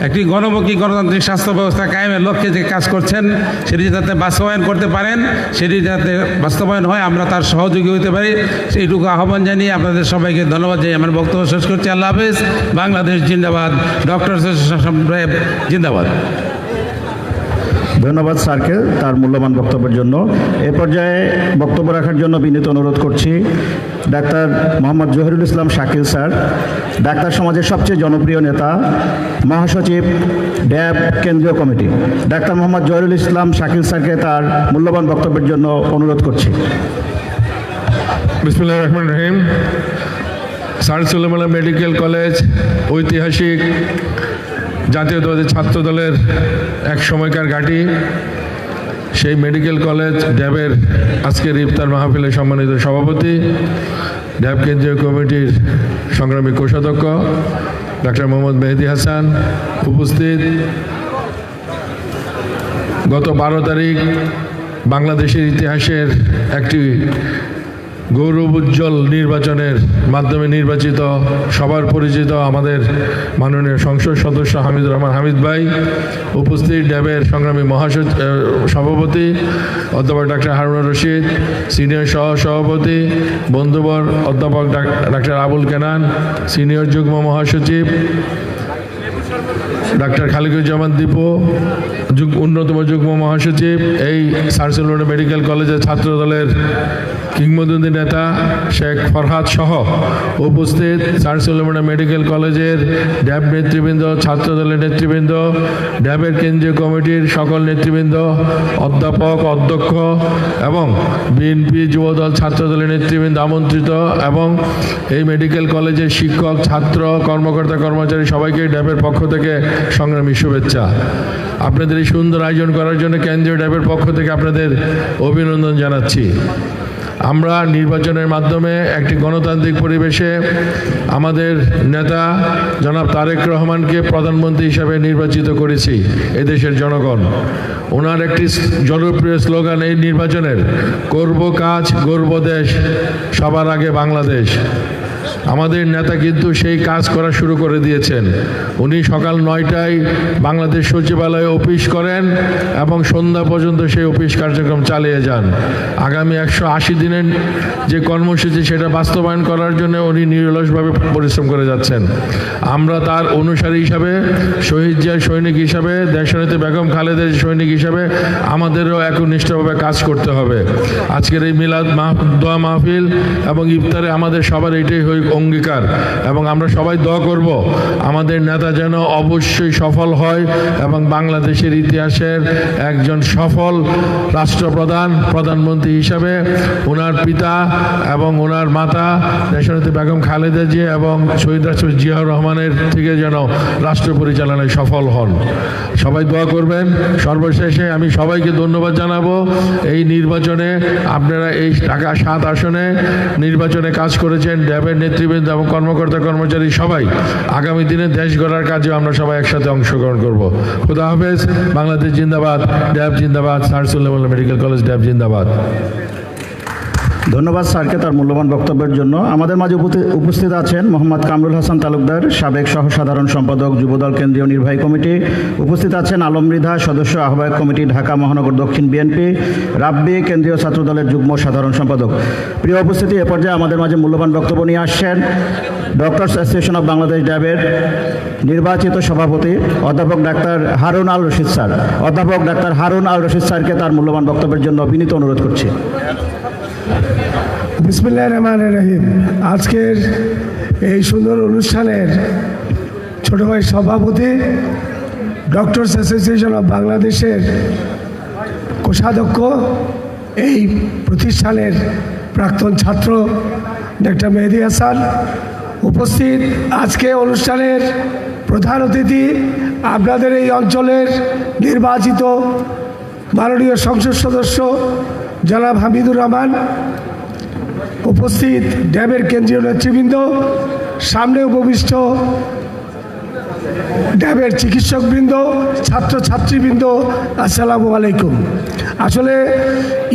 একটি গণমুখী গণতান্ত্রিক স্বাস্থ্য ব্যবস্থা কায়েমের লক্ষ্যে যে কাজ করছেন, সেটি যাতে বাস্তবায়ন করতে পারেন, সেটি যাতে বাস্তবায়ন হয়, আমরা তার সহযোগী হতে পারি, সেইটুকু আহ্বান জানিয়ে আপনাদের সবাইকে ধন্যবাদ জানিয়ে আমার বক্তব্য শেষ করছি। আল্লাহ হাফেজ। বাংলাদেশ জিন্দাবাদ। ডক্টর জিন্দাবাদ। ধন্যবাদ স্যারকে তার মূল্যবান বক্তব্যের জন্য। এ পর্যায়ে বক্তব্য রাখার জন্য বিনীত অনুরোধ করছি doctor Mohammad Zahirul Islam Shakil sir, doctor সমাজের সবচেয়ে জনপ্রিয় নেতা, মহাসচিব ড্যাব কেন্দ্রীয় কমিটি। ডাক্তার মোহাম্মদ জহিরুল ইসলাম শাকিল স্যারকে তার মূল্যবান বক্তব্যের জন্য অনুরোধ করছি। বিসমিল্লাহির রহমানির রহিম। স্যার সুলেমান মেডিকেল কলেজ ঐতিহাসিক জাতীয়তাবাদী ছাত্র দলের এক সময়কার ঘাঁটি। সেই মেডিকেল কলেজ ড্যাবের আজকের ইফতার মাহফিলের সম্মানিত সভাপতি, ড্যাব কেন্দ্রীয় কমিটির সংগ্রামী কোষাধ্যক্ষ ডাক্তার মোহাম্মদ মেহেদি হাসান উপস্থিত। গত 12 তারিখ বাংলাদেশের ইতিহাসের একটি গৌরব উজ্জ্বল নির্বাচনের মাধ্যমে নির্বাচিত, সবার পরিচিত আমাদের মাননীয় সংসদ সদস্য হামিদুর রহমান হামিদ ভাই উপস্থিত, ড্যাবের সংগ্রামী সভাপতি অধ্যাপক ডাক্তার হারুনুর রশিদ, সিনিয়র সভাপতি বন্ধুবর অধ্যাপক ডাক্তার আবুল কেনান, সিনিয়র যুগ্ম মহাসচিব ডাক্তার খালিকুজ্জামান দীপু, অন্যতম যুগ্ম মহাসচিব, এই স্যার সুলেমান মেডিকেল কলেজের ছাত্র দলের কিংবদন্তি নেতা শেখ ফরহাদ সহ উপস্থিত স্যার সুলেমান মেডিকেল কলেজের ড্যাব নেতৃবৃন্দ, ছাত্র দলের নেতৃবৃন্দ, ড্যাবের কেন্দ্রীয় কমিটির সকল নেতৃবৃন্দ, অধ্যাপক, অধ্যক্ষ এবং বিএনপি যুবদল ছাত্র দলের নেতৃবৃন্দ আমন্ত্রিত এবং এই মেডিকেল কলেজের শিক্ষক, ছাত্র, কর্মকর্তা, কর্মচারী সবাইকে ড্যাবের পক্ষ থেকে সংগ্রামী শুভেচ্ছা। আপনাদের এই সুন্দর আয়োজন করার জন্য কেন্দ্রীয় ড্যাবের পক্ষ থেকে আপনাদের অভিনন্দন জানাচ্ছি। আমরা নির্বাচনের মাধ্যমে একটি গণতান্ত্রিক পরিবেশে আমাদের নেতা জনাব তারেক রহমানকে প্রধানমন্ত্রী হিসাবে নির্বাচিত করেছি এদেশের জনগণ। ওনার একটি জনপ্রিয় স্লোগান এই নির্বাচনের, করব কাজ গর্ব দেশ, সবার আগে বাংলাদেশ। আমাদের নেতা কিন্তু সেই কাজ করা শুরু করে দিয়েছেন। উনি সকাল 9টায় বাংলাদেশ সচিবালয়ে অফিস করেন এবং সন্ধ্যা পর্যন্ত সেই অফিস কার্যক্রম চালিয়ে যান। আগামী 180 দিনের যে কর্মসূচি সেটা বাস্তবায়ন করার জন্য উনি নিরলসভাবে পরিশ্রম করে যাচ্ছেন। আমরা তার অনুসারী হিসাবে, শহীদ জিয়ার সৈনিক হিসাবে, দেশনেত্রী বেগম খালেদার সৈনিক হিসাবে আমাদেরও একনিষ্ঠভাবে কাজ করতে হবে। আজকের এই মিলাদ দোয়া মাহফিল এবং ইফতারে আমাদের সবার এটাই অঙ্গীকার এবং আমরা সবাই দোয়া করব আমাদের নেতা যেন অবশ্যই সফল হয় এবং বাংলাদেশের ইতিহাসের একজন সফল রাষ্ট্রপ্রধান, প্রধানমন্ত্রী হিসাবে ওনার পিতা এবং ওনার মাতা দেশনেত্রী বেগম খালেদা জিয়া এবং শহীদ রাষ্ট্রপতি জিয়াউর রহমানের থেকে যেন রাষ্ট্র পরিচালনায় সফল হন। সবাই দোয়া করবেন। সর্বশেষে আমি সবাইকে ধন্যবাদ জানাবো। এই নির্বাচনে আপনারা এই ঢাকা 7 আসনে নির্বাচনে কাজ করেছেন, ড্যাবের নেতৃবৃন্দ এবং কর্মকর্তা কর্মচারী সবাই। আগামী দিনে দেশ গড়ার কাজে আমরা সবাই একসাথে অংশগ্রহণ করব। খুদা হাফেজ। বাংলাদেশ জিন্দাবাদ, ড্যাব জিন্দাবাদ, স্যার সুলেমান মেডিকেল কলেজ ড্যাব জিন্দাবাদ। ধন্যবাদ স্যারকে তার মূল্যবান বক্তব্যের জন্য। আমাদের মাঝে উপস্থিত আছেন মোহাম্মদ কামরুল হাসান তালুকদার, সাবেক সহ সাধারণ সম্পাদক, যুবদল কেন্দ্রীয় নির্বাহী কমিটি। উপস্থিত আছেন আলম মৃধা, সদস্য আহ্বায়ক কমিটি, ঢাকা মহানগর দক্ষিণ বিএনপি, রাব্বি কেন্দ্রীয় ছাত্র দলের যুগ্ম সাধারণ সম্পাদক। প্রিয় উপস্থিতি, এ পর্যায়ে আমাদের মাঝে মূল্যবান বক্তব্য নিয়ে আসছেন ডক্টরস অ্যাসোসিয়েশন অব বাংলাদেশ ড্যাবের নির্বাচিত সভাপতি অধ্যাপক ডাক্তার হারুন আল রশিদ স্যার। অধ্যাপক ডাক্তার হারুন আল রশিদ স্যারকে তার মূল্যবান বক্তব্যের জন্য বিনীত অনুরোধ করছি। বিসমিল্লাহির রহমানির রহিম। আজকের এই সুন্দর অনুষ্ঠানের ছোট ভাই সভাপতি, ডক্টরস অ্যাসোসিয়েশন অব বাংলাদেশের কোষাধ্যক্ষ, এই প্রতিষ্ঠানের প্রাক্তন ছাত্র ডাক্তার মেহেদি হাসান উপস্থিত, আজকে অনুষ্ঠানের প্রধান অতিথি আপনাদের এই অঞ্চলের নির্বাচিত মাননীয় সংসদ সদস্য জনাব হামিদুর রহমান, উপস্থিত ড্যাবের কেন্দ্রীয় নেতৃবৃন্দ, সামনে উপবিষ্ট ড্যাবের চিকিৎসকবৃন্দ, ছাত্রছাত্রীবৃন্দ, আসসালামু আলাইকুম। আসলে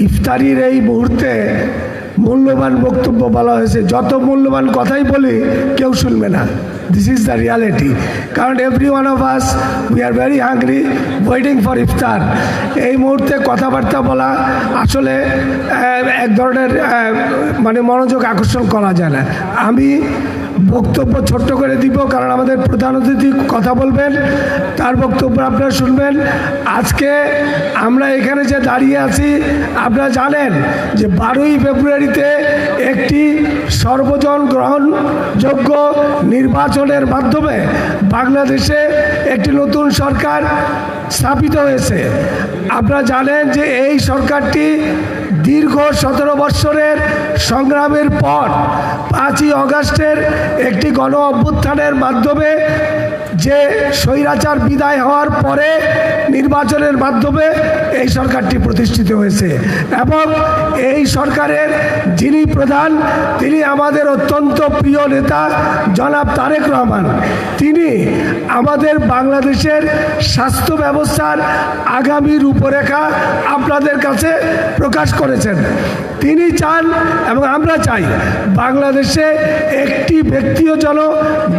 ইফতারির এই মুহূর্তে মূল্যবান বক্তব্য বলা হয়েছে। যত মূল্যবান কথাই বলি কেউ শুনবে না। This is the reality. কারণ every one of us we are very hungry waiting for iftar. এই মুহূর্তে কথাবার্তা বলা আসলে এক ধরনের মানে মনোযোগ আকর্ষণ করা যায় না। আমি বক্তব্য ছোট্ট করে দিব, কারণ আমাদের প্রধান অতিথি কথা বলবেন, তার বক্তব্য আপনারা শুনবেন। আজকে আমরা এখানে যে দাঁড়িয়ে আছি, আপনারা জানেন যে 12ই ফেব্রুয়ারিতে একটি সর্বজন গ্রহণযোগ্য নির্বাচনের মাধ্যমে বাংলাদেশে একটি নতুন সরকার স্থাপিত হয়েছে। আপনারা জানেন যে এই সরকারটি দীর্ঘ 17 বৎসরের সংগ্রামের পর 5ই অগাস্টের একটি গণ অভ্যুত্থানের মাধ্যমে যে স্বৈরাচার বিদায় হওয়ার পরে নির্বাচনের মাধ্যমে এই সরকারটি প্রতিষ্ঠিত হয়েছে। এবং এই সরকারের যিনি প্রধান, তিনি আমাদের অত্যন্ত প্রিয় নেতা জনাব তারেক রহমান। তিনি আমাদের বাংলাদেশের স্বাস্থ্য ব্যবস্থার আগামী রূপরেখা আপনাদের কাছে প্রকাশ করেছেন। তিনি চান এবং আমরা চাই বাংলাদেশে একটি ব্যক্তিও যেন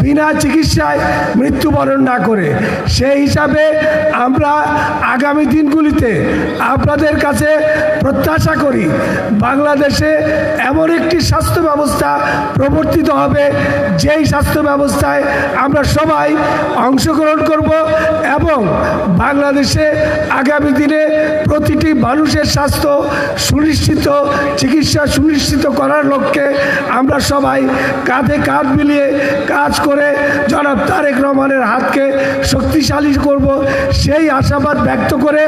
বিনা চিকিৎসায় মৃত্যুবরণ না করে। সেই হিসাবে আমরা আগামী দিনগুলিতে আপনাদের কাছে প্রত্যাশা করি বাংলাদেশে এমন একটি স্বাস্থ্য ব্যবস্থা প্রবর্তিত হবে, যেই স্বাস্থ্য ব্যবস্থায় আমরা সবাই অংশগ্রহণ করব এবং বাংলাদেশে আগামী দিনে প্রতিটি মানুষের স্বাস্থ্য সুনিশ্চিত, চিকিৎসা সুনিশ্চিত করার লক্ষ্যে আমরা সবাই কাঁধে কাঁধ মিলিয়ে কাজ করে জনাব তারেক রহমানের হাতকে শক্তিশালী করব, সেই আশাবাদ ব্যক্ত করে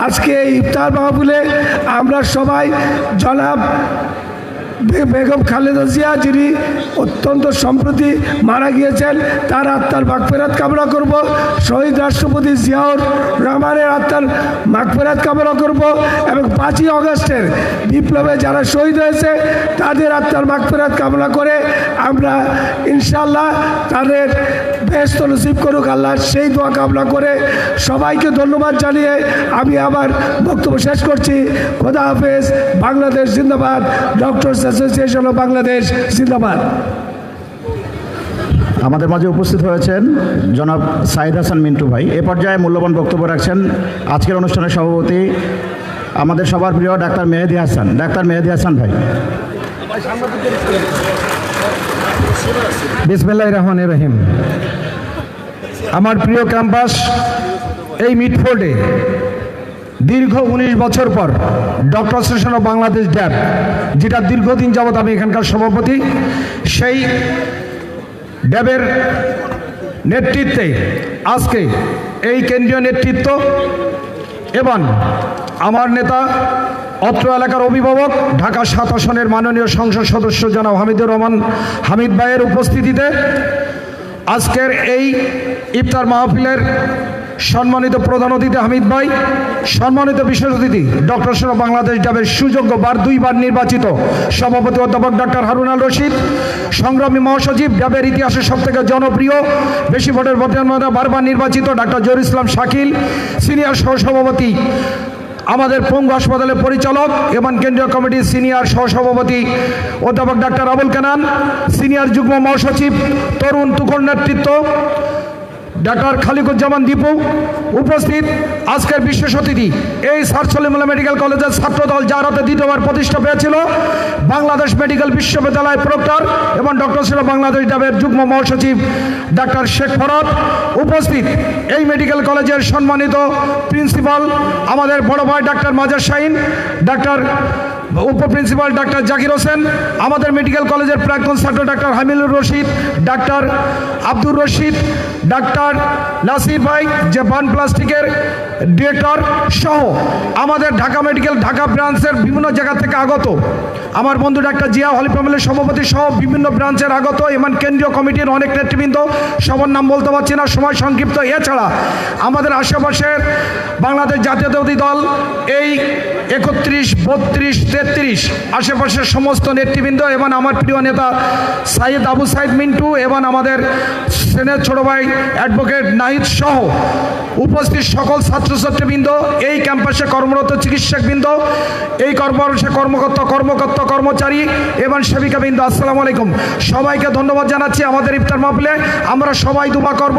আজকে এই ইফতার মাহফিলে আমরা সবাই জনাব বেগম খালেদা জিয়া, যিনি অত্যন্ত সম্প্রতি মারা গিয়েছেন, তার আত্মার মাগফিরাত কামনা করব। শহীদ রাষ্ট্রপতি জিয়াউর রহমানের আত্মার মাগফিরাত কামনা করব এবং 5ই অগাস্টের বিপ্লবে যারা শহীদ হয়েছে তাদের আত্মার মাগফিরাত কামনা করে আমরা ইনশাআল্লাহ তাদের বেহেশত নসিব করুক আল্লাহ, সেই দোয়া কামনা করে সবাইকে ধন্যবাদ জানিয়ে আমি আমার বক্তব্য শেষ করছি। খোদা হাফেজ। বাংলাদেশ জিন্দাবাদ। ডক্টরস অ্যাসোসিয়েশন অফ বাংলাদেশ জিন্দাবাদ। আমাদের মাঝে উপস্থিত হয়েছেন জনাব সাইদ হাসান মিন্টু ভাই। এ পর্যায়ে মূল্যবান বক্তব্য রাখছেন আজকের অনুষ্ঠানের সভাপতি আমাদের সবার প্রিয় ডাক্তার মেহেদী হাসান। ডাক্তার মেহেদী হাসান ভাই। বিসমিল্লাহির রহমানির রহিম। আমার প্রিয় ক্যাম্পাস এই মিটফোর্ডে দীর্ঘ 19 বছর পর ডক্টর অ্যাসোসিয়েশন অফ বাংলাদেশ ড্যাব, যেটা দীর্ঘদিন যাবৎ আমি এখানকার সভাপতি, সেই ড্যাবের নেতৃত্বে আজকে এই কেন্দ্রীয় নেতৃত্ব এবং আমার নেতা, অত্র এলাকার অভিভাবক, ঢাকা 7 আসনের মাননীয় সংসদ সদস্য জনাব হামিদুর রহমান হামিদ ভাইয়ের উপস্থিতিতে আজকের এই ইফতার মাহফিলের সম্মানিত প্রধান অতিথি হামিদ ভাই, সম্মানিত বিশেষ অতিথি ডক্টর অ্যাসোসিয়েশন অফ বাংলাদেশ ড্যাবের সুযোগ্য 2বার নির্বাচিত সভাপতি অধ্যাপক ডাক্তার হারুন আল রশিদ, সংগ্রামী মহাসচিব, ড্যাবের ইতিহাসের সবথেকে জনপ্রিয়, বেশি ভোটের ভোটের মধ্যে 12বার নির্বাচিত ডাক্তার জহিরুল ইসলাম শাকিল, সিনিয়র সহসভাপতি আমাদের পঙ্গু হাসপাতালের পরিচালক এবং কেন্দ্রীয় কমিটির সিনিয়র সহসভাপতি অধ্যাপক ডাক্তার আবুল কেনান, সিনিয়র যুগ্ম মহাসচিব তরুণ তুখর নেতৃত্ব ডাক্তার খালিকুজ্জামান দীপু, উপস্থিত আজকের বিশেষ অতিথি এই স্যার সলিমুল্লাহ মেডিকেল কলেজের ছাত্রদল, যার হাতে 2বার প্রতিষ্ঠা পেয়েছিল বাংলাদেশ মেডিকেল বিশ্ববিদ্যালয় প্রক্টর এবং ডক্টর ছিল বাংলাদেশ ড্যাবের যুগ্ম মহাসচিব ডাক্তার শেখ ফরহাদ, উপস্থিত এই মেডিকেল কলেজের সম্মানিত প্রিন্সিপাল আমাদের বড় ভাই ডাক্তার মাজার শাহিন, ডাক্তার উপ প্রিন্সিপাল ডাক্তার জাকির হোসেন, আমাদের মেডিকেল কলেজের প্রাক্তন ছাত্র ডাক্তার হামিলুর রশিদ, ডাক্তার আব্দুর রশিদ, ডাক্তার নাসির ভাই যে বান প্লাস্টিকের ডিরেক্টর সহ আমাদের ঢাকা মেডিকেল ঢাকা ব্রাঞ্চের বিভিন্ন জায়গা থেকে আগত আমার বন্ধু ডাক্তার জিয়া হলি ফ্যামিলির সভাপতি সহ বিভিন্ন ব্রাঞ্চের আগত এবং কেন্দ্রীয় কমিটির অনেক নেতৃবৃন্দ, সবার নাম বলতে পারছি না, সময় সংক্ষিপ্ত। এছাড়া আমাদের আশেপাশের বাংলাদেশ জাতীয়তাবাদী দল এই 31, 32, 33 আশেপাশের সমস্ত নেতৃবৃন্দ এবং আমার প্রিয় নেতা সাইদ আবু সাইদ মিন্টু এবং আমাদের সেনের ছোট ভাই অ্যাডভোকেট নাহিদ সহ উপস্থিত সকল ছাত্রছাত্রীবৃন্দ, এই ক্যাম্পাসে কর্মরত চিকিৎসকবৃন্দ, এই কর্মচারী এবং সেবিকাবৃন্দ, আসসালামু আলাইকুম। সবাইকে ধন্যবাদ জানাচ্ছি। আমাদের ইফতার মাহফিলে আমরা সবাই দোয়া করব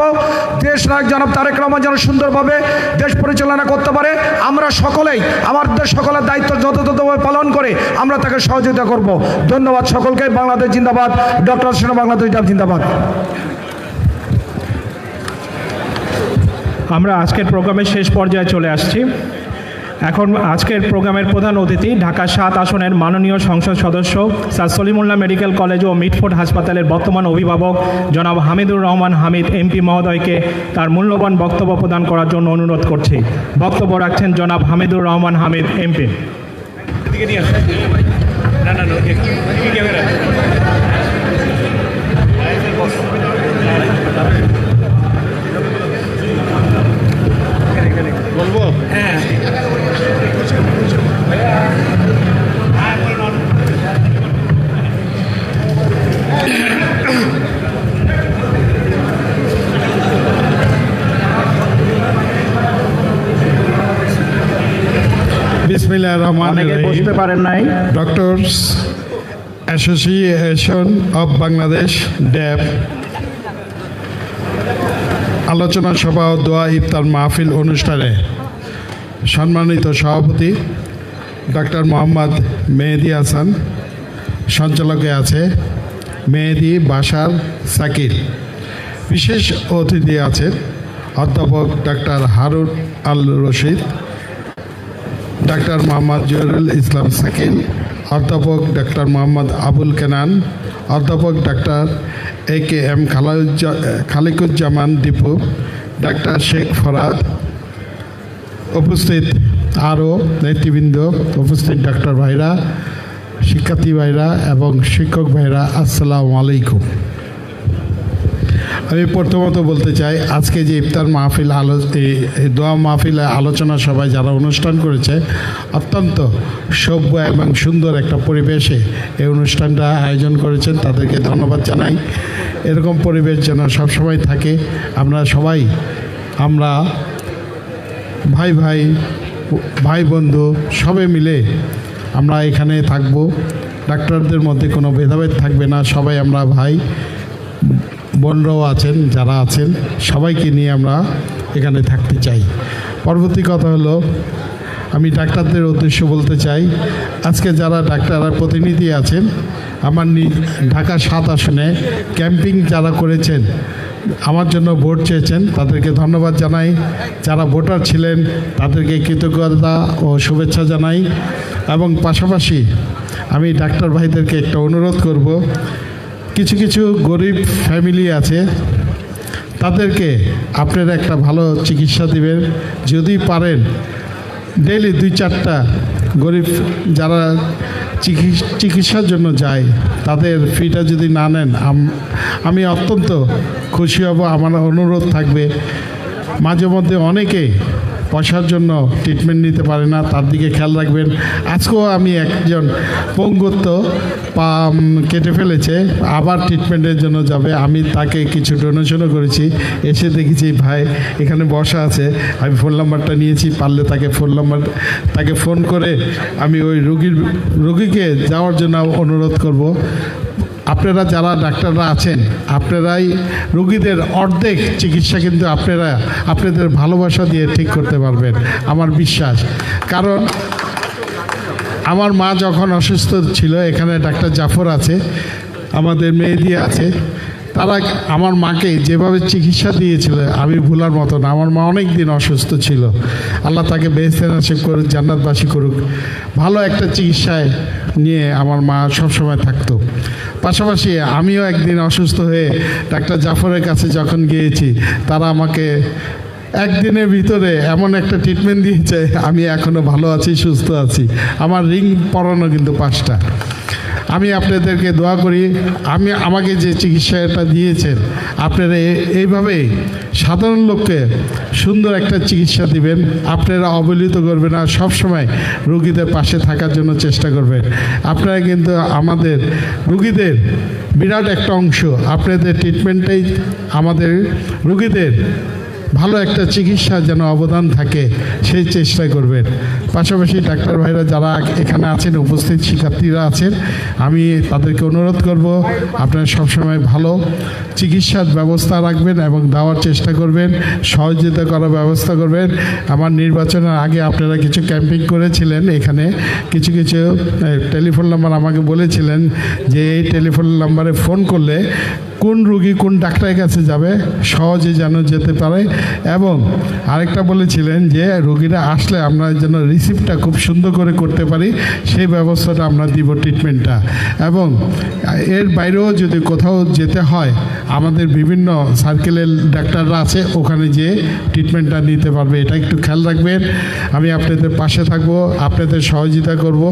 দেশ নায়ক জনাব তারেক রহমান যেন সুন্দরভাবে দেশ পরিচালনা করতে পারে। আমরা সকলেই আমাদের সকলের দায়িত্ব যথাযথভাবে পালন করে আমরা তাকে সহযোগিতা করব। ধন্যবাদ সকলকে। বাংলাদেশ জিন্দাবাদ। ডক্টর সেনা বাংলাদেশ জিন্দাবাদ। আমরা আজকের প্রোগ্রামের শেষ পর্যায়ে চলে আসছি। এখন আজকের প্রোগ্রামের প্রধান অতিথি ঢাকা ৭ আসনের মাননীয় সংসদ সদস্য স্যার সলিমুল্লাহ মেডিকেল কলেজ ও মিটফোর্ড হাসপাতালের বর্তমান অভিভাবক জনাব হামিদুর রহমান হামিদ এমপি মহোদয়কে তার মূল্যবান বক্তব্য প্রদান করার জন্য অনুরোধ করছি। বক্তব্য রাখছেন জনাব হামিদুর রহমান হামিদ এমপি। বলবো? হ্যাঁ। বিসমিল্লাহির রহমানির রহিম। বসতে পারেন নাই। Doctors association of Bangladesh DAB আলোচনা সভা ও দোয়া ইফতার মাহফিল অনুষ্ঠানে সম্মানিত সভাপতি ডক্টর মোহাম্মদ মেহেদি হাসান, সঞ্চালকে আছে মেহেদি বাশার সাকির, বিশেষ অতিথি আছেন অধ্যাপক ডক্টর হারুন আল রশিদ, ডক্টর মোহাম্মদ জহিরুল ইসলাম সাকিল, অধ্যাপক ডক্টর মোহাম্মদ আবুল কেনান, অধ্যাপক doctor AKM Khaliquzzaman Dipu, doctor Sheikh Farad, উপস্থিত আরও নেতৃবৃন্দ, উপস্থিত ডক্টর ভাইরা, শিক্ষার্থী ভাইরা এবং শিক্ষক ভাইরা, আসসালামু আলাইকুম। আমি প্রথমত বলতে চাই, আজকে যে ইফতার মাহফিল এই দোয়া মাহফিলে আলোচনা সভায় যারা অনুষ্ঠান করেছে, অত্যন্ত সভ্য এবং সুন্দর একটা পরিবেশে এই অনুষ্ঠানটা আয়োজন করেছেন, তাদেরকে ধন্যবাদ জানাই। এরকম পরিবেশ যেন সবসময় থাকে। আমরা সবাই ভাই বন্ধু সবে মিলে আমরা এখানে থাকব। ডাক্তারদের মধ্যে কোনো ভেদাভেদ থাকবে না, সবাই আমরা ভাই বোনরাও আছেন, যারা আছেন সবাইকে নিয়ে আমরা এখানে থাকতে চাই। পরবর্তী কথা হলো, আমি ডাক্তারদের উদ্দেশ্য বলতে চাই, আজকে যারা ডাক্তাররা প্রতিনিধি আছেন, আমার ঢাকা ৭ আসনে ক্যাম্পিং যারা করেছেন, আমার জন্য ভোট চেয়েছেন, তাদেরকে ধন্যবাদ জানাই। যারা ভোটার ছিলেন তাদেরকে কৃতজ্ঞতা ও শুভেচ্ছা জানাই। এবং পাশাপাশি আমি ডাক্তার ভাইদেরকে একটা অনুরোধ করব, কিছু কিছু গরিব ফ্যামিলি আছে, তাদেরকে আপনারা একটা ভালো চিকিৎসা দিবেন। যদি পারেন ডেইলি 2-4টা গরিব যারা চিকিৎসার জন্য যায়, তাদের ফিটা যদি না নেন আমি অত্যন্ত খুশি হব। আমার অনুরোধ থাকবে, মাঝে মধ্যে অনেকে পয়সার জন্য ট্রিটমেন্ট নিতে পারে না, তার দিকে খেয়াল রাখবেন। আজকেও আমি একজন পঙ্গুত্ব পা কেটে ফেলেছে, আবার ট্রিটমেন্টের জন্য যাবে, আমি তাকে কিছু ডোনেশনও করেছি। এসে দেখেছি ভাই এখানে বসা আছে, আমি ফোন নাম্বারটা নিয়েছি, পারলে তাকে ফোন করে আমি ওই রোগীকে যাওয়ার জন্য অনুরোধ করব। আপনারা যারা ডাক্তাররা আছেন, আপনারাই রোগীদের অর্ধেক চিকিৎসা কিন্তু আপনাদের ভালোবাসা দিয়ে ঠিক করতে পারবেন, আমার বিশ্বাস। কারণ আমার মা যখন অসুস্থ ছিল, এখানে ডাক্তার জাফর আছে, আমাদের মেহেদি আছে, তারা আমার মাকে যেভাবে চিকিৎসা দিয়েছিল আমি ভোলার মতো না। আমার মা অনেক দিন অসুস্থ ছিল, আল্লাহ তাকে বেহেশতে নসিব করুক, জান্নাতবাসী করুক। ভালো একটা চিকিৎসায় নিয়ে আমার মা সবসময় থাকতো। পাশাপাশি আমিও একদিন অসুস্থ হয়ে ডাক্তার জাফরের কাছে যখন গিয়েছি, তারা আমাকে একদিনের ভিতরে এমন একটা ট্রিটমেন্ট দিয়েছে, আমি এখনও ভালো আছি, সুস্থ আছি। আমার রিং পরানো কিন্তু 5টা। আমি আপনাদেরকে দোয়া করি, আমাকে যে চিকিৎসাটা দিয়েছেন, আপনারা এইভাবেই সাধারণ লোককে সুন্দর একটা চিকিৎসা দিবেন। আপনারা অবহেলিত করবেন আর সবসময় রোগীদের পাশে থাকার জন্য চেষ্টা করবেন। আপনারা কিন্তু আমাদের রোগীদের বিরাট একটা অংশ, আপনাদের ট্রিটমেন্টেই আমাদের রোগীদের ভালো একটা চিকিৎসা যেন অবদান থাকে সেই চেষ্টা করবেন। পাশাপাশি ডাক্তার ভাইরা যারা এখানে আছেন, উপস্থিত শিক্ষার্থীরা আছেন, আমি তাদেরকে অনুরোধ করব আপনারা সবসময় ভালো চিকিৎসার ব্যবস্থা রাখবেন এবং দেওয়ার চেষ্টা করবেন, সহযোগিতা করার ব্যবস্থা করবেন। আমার নির্বাচনের আগে আপনারা কিছু ক্যাম্পিং করেছিলেন, এখানে কিছু কিছু টেলিফোন নাম্বার আমাকে বলেছিলেন যে এই টেলিফোন নাম্বারে ফোন করলে কোন রুগী কোন ডাক্তারের কাছে যাবে সহজে যেন যেতে পারে, এবং আরেকটা বলেছিলেন যে রুগীরা আসলে আমরা যেন রিসিপ্টটা খুব সুন্দর করে করতে পারি, সেই ব্যবস্থাটা আমরা দিব ট্রিটমেন্টটা। এবং এর বাইরেও যদি কোথাও যেতে হয় আমাদের বিভিন্ন সার্কেলের ডাক্তাররা আছে, ওখানে যেয়ে ট্রিটমেন্টটা নিতে পারবে। এটা একটু খেয়াল রাখবেন। আমি আপনাদের পাশে থাকবো, আপনাদের সহযোগিতা করব।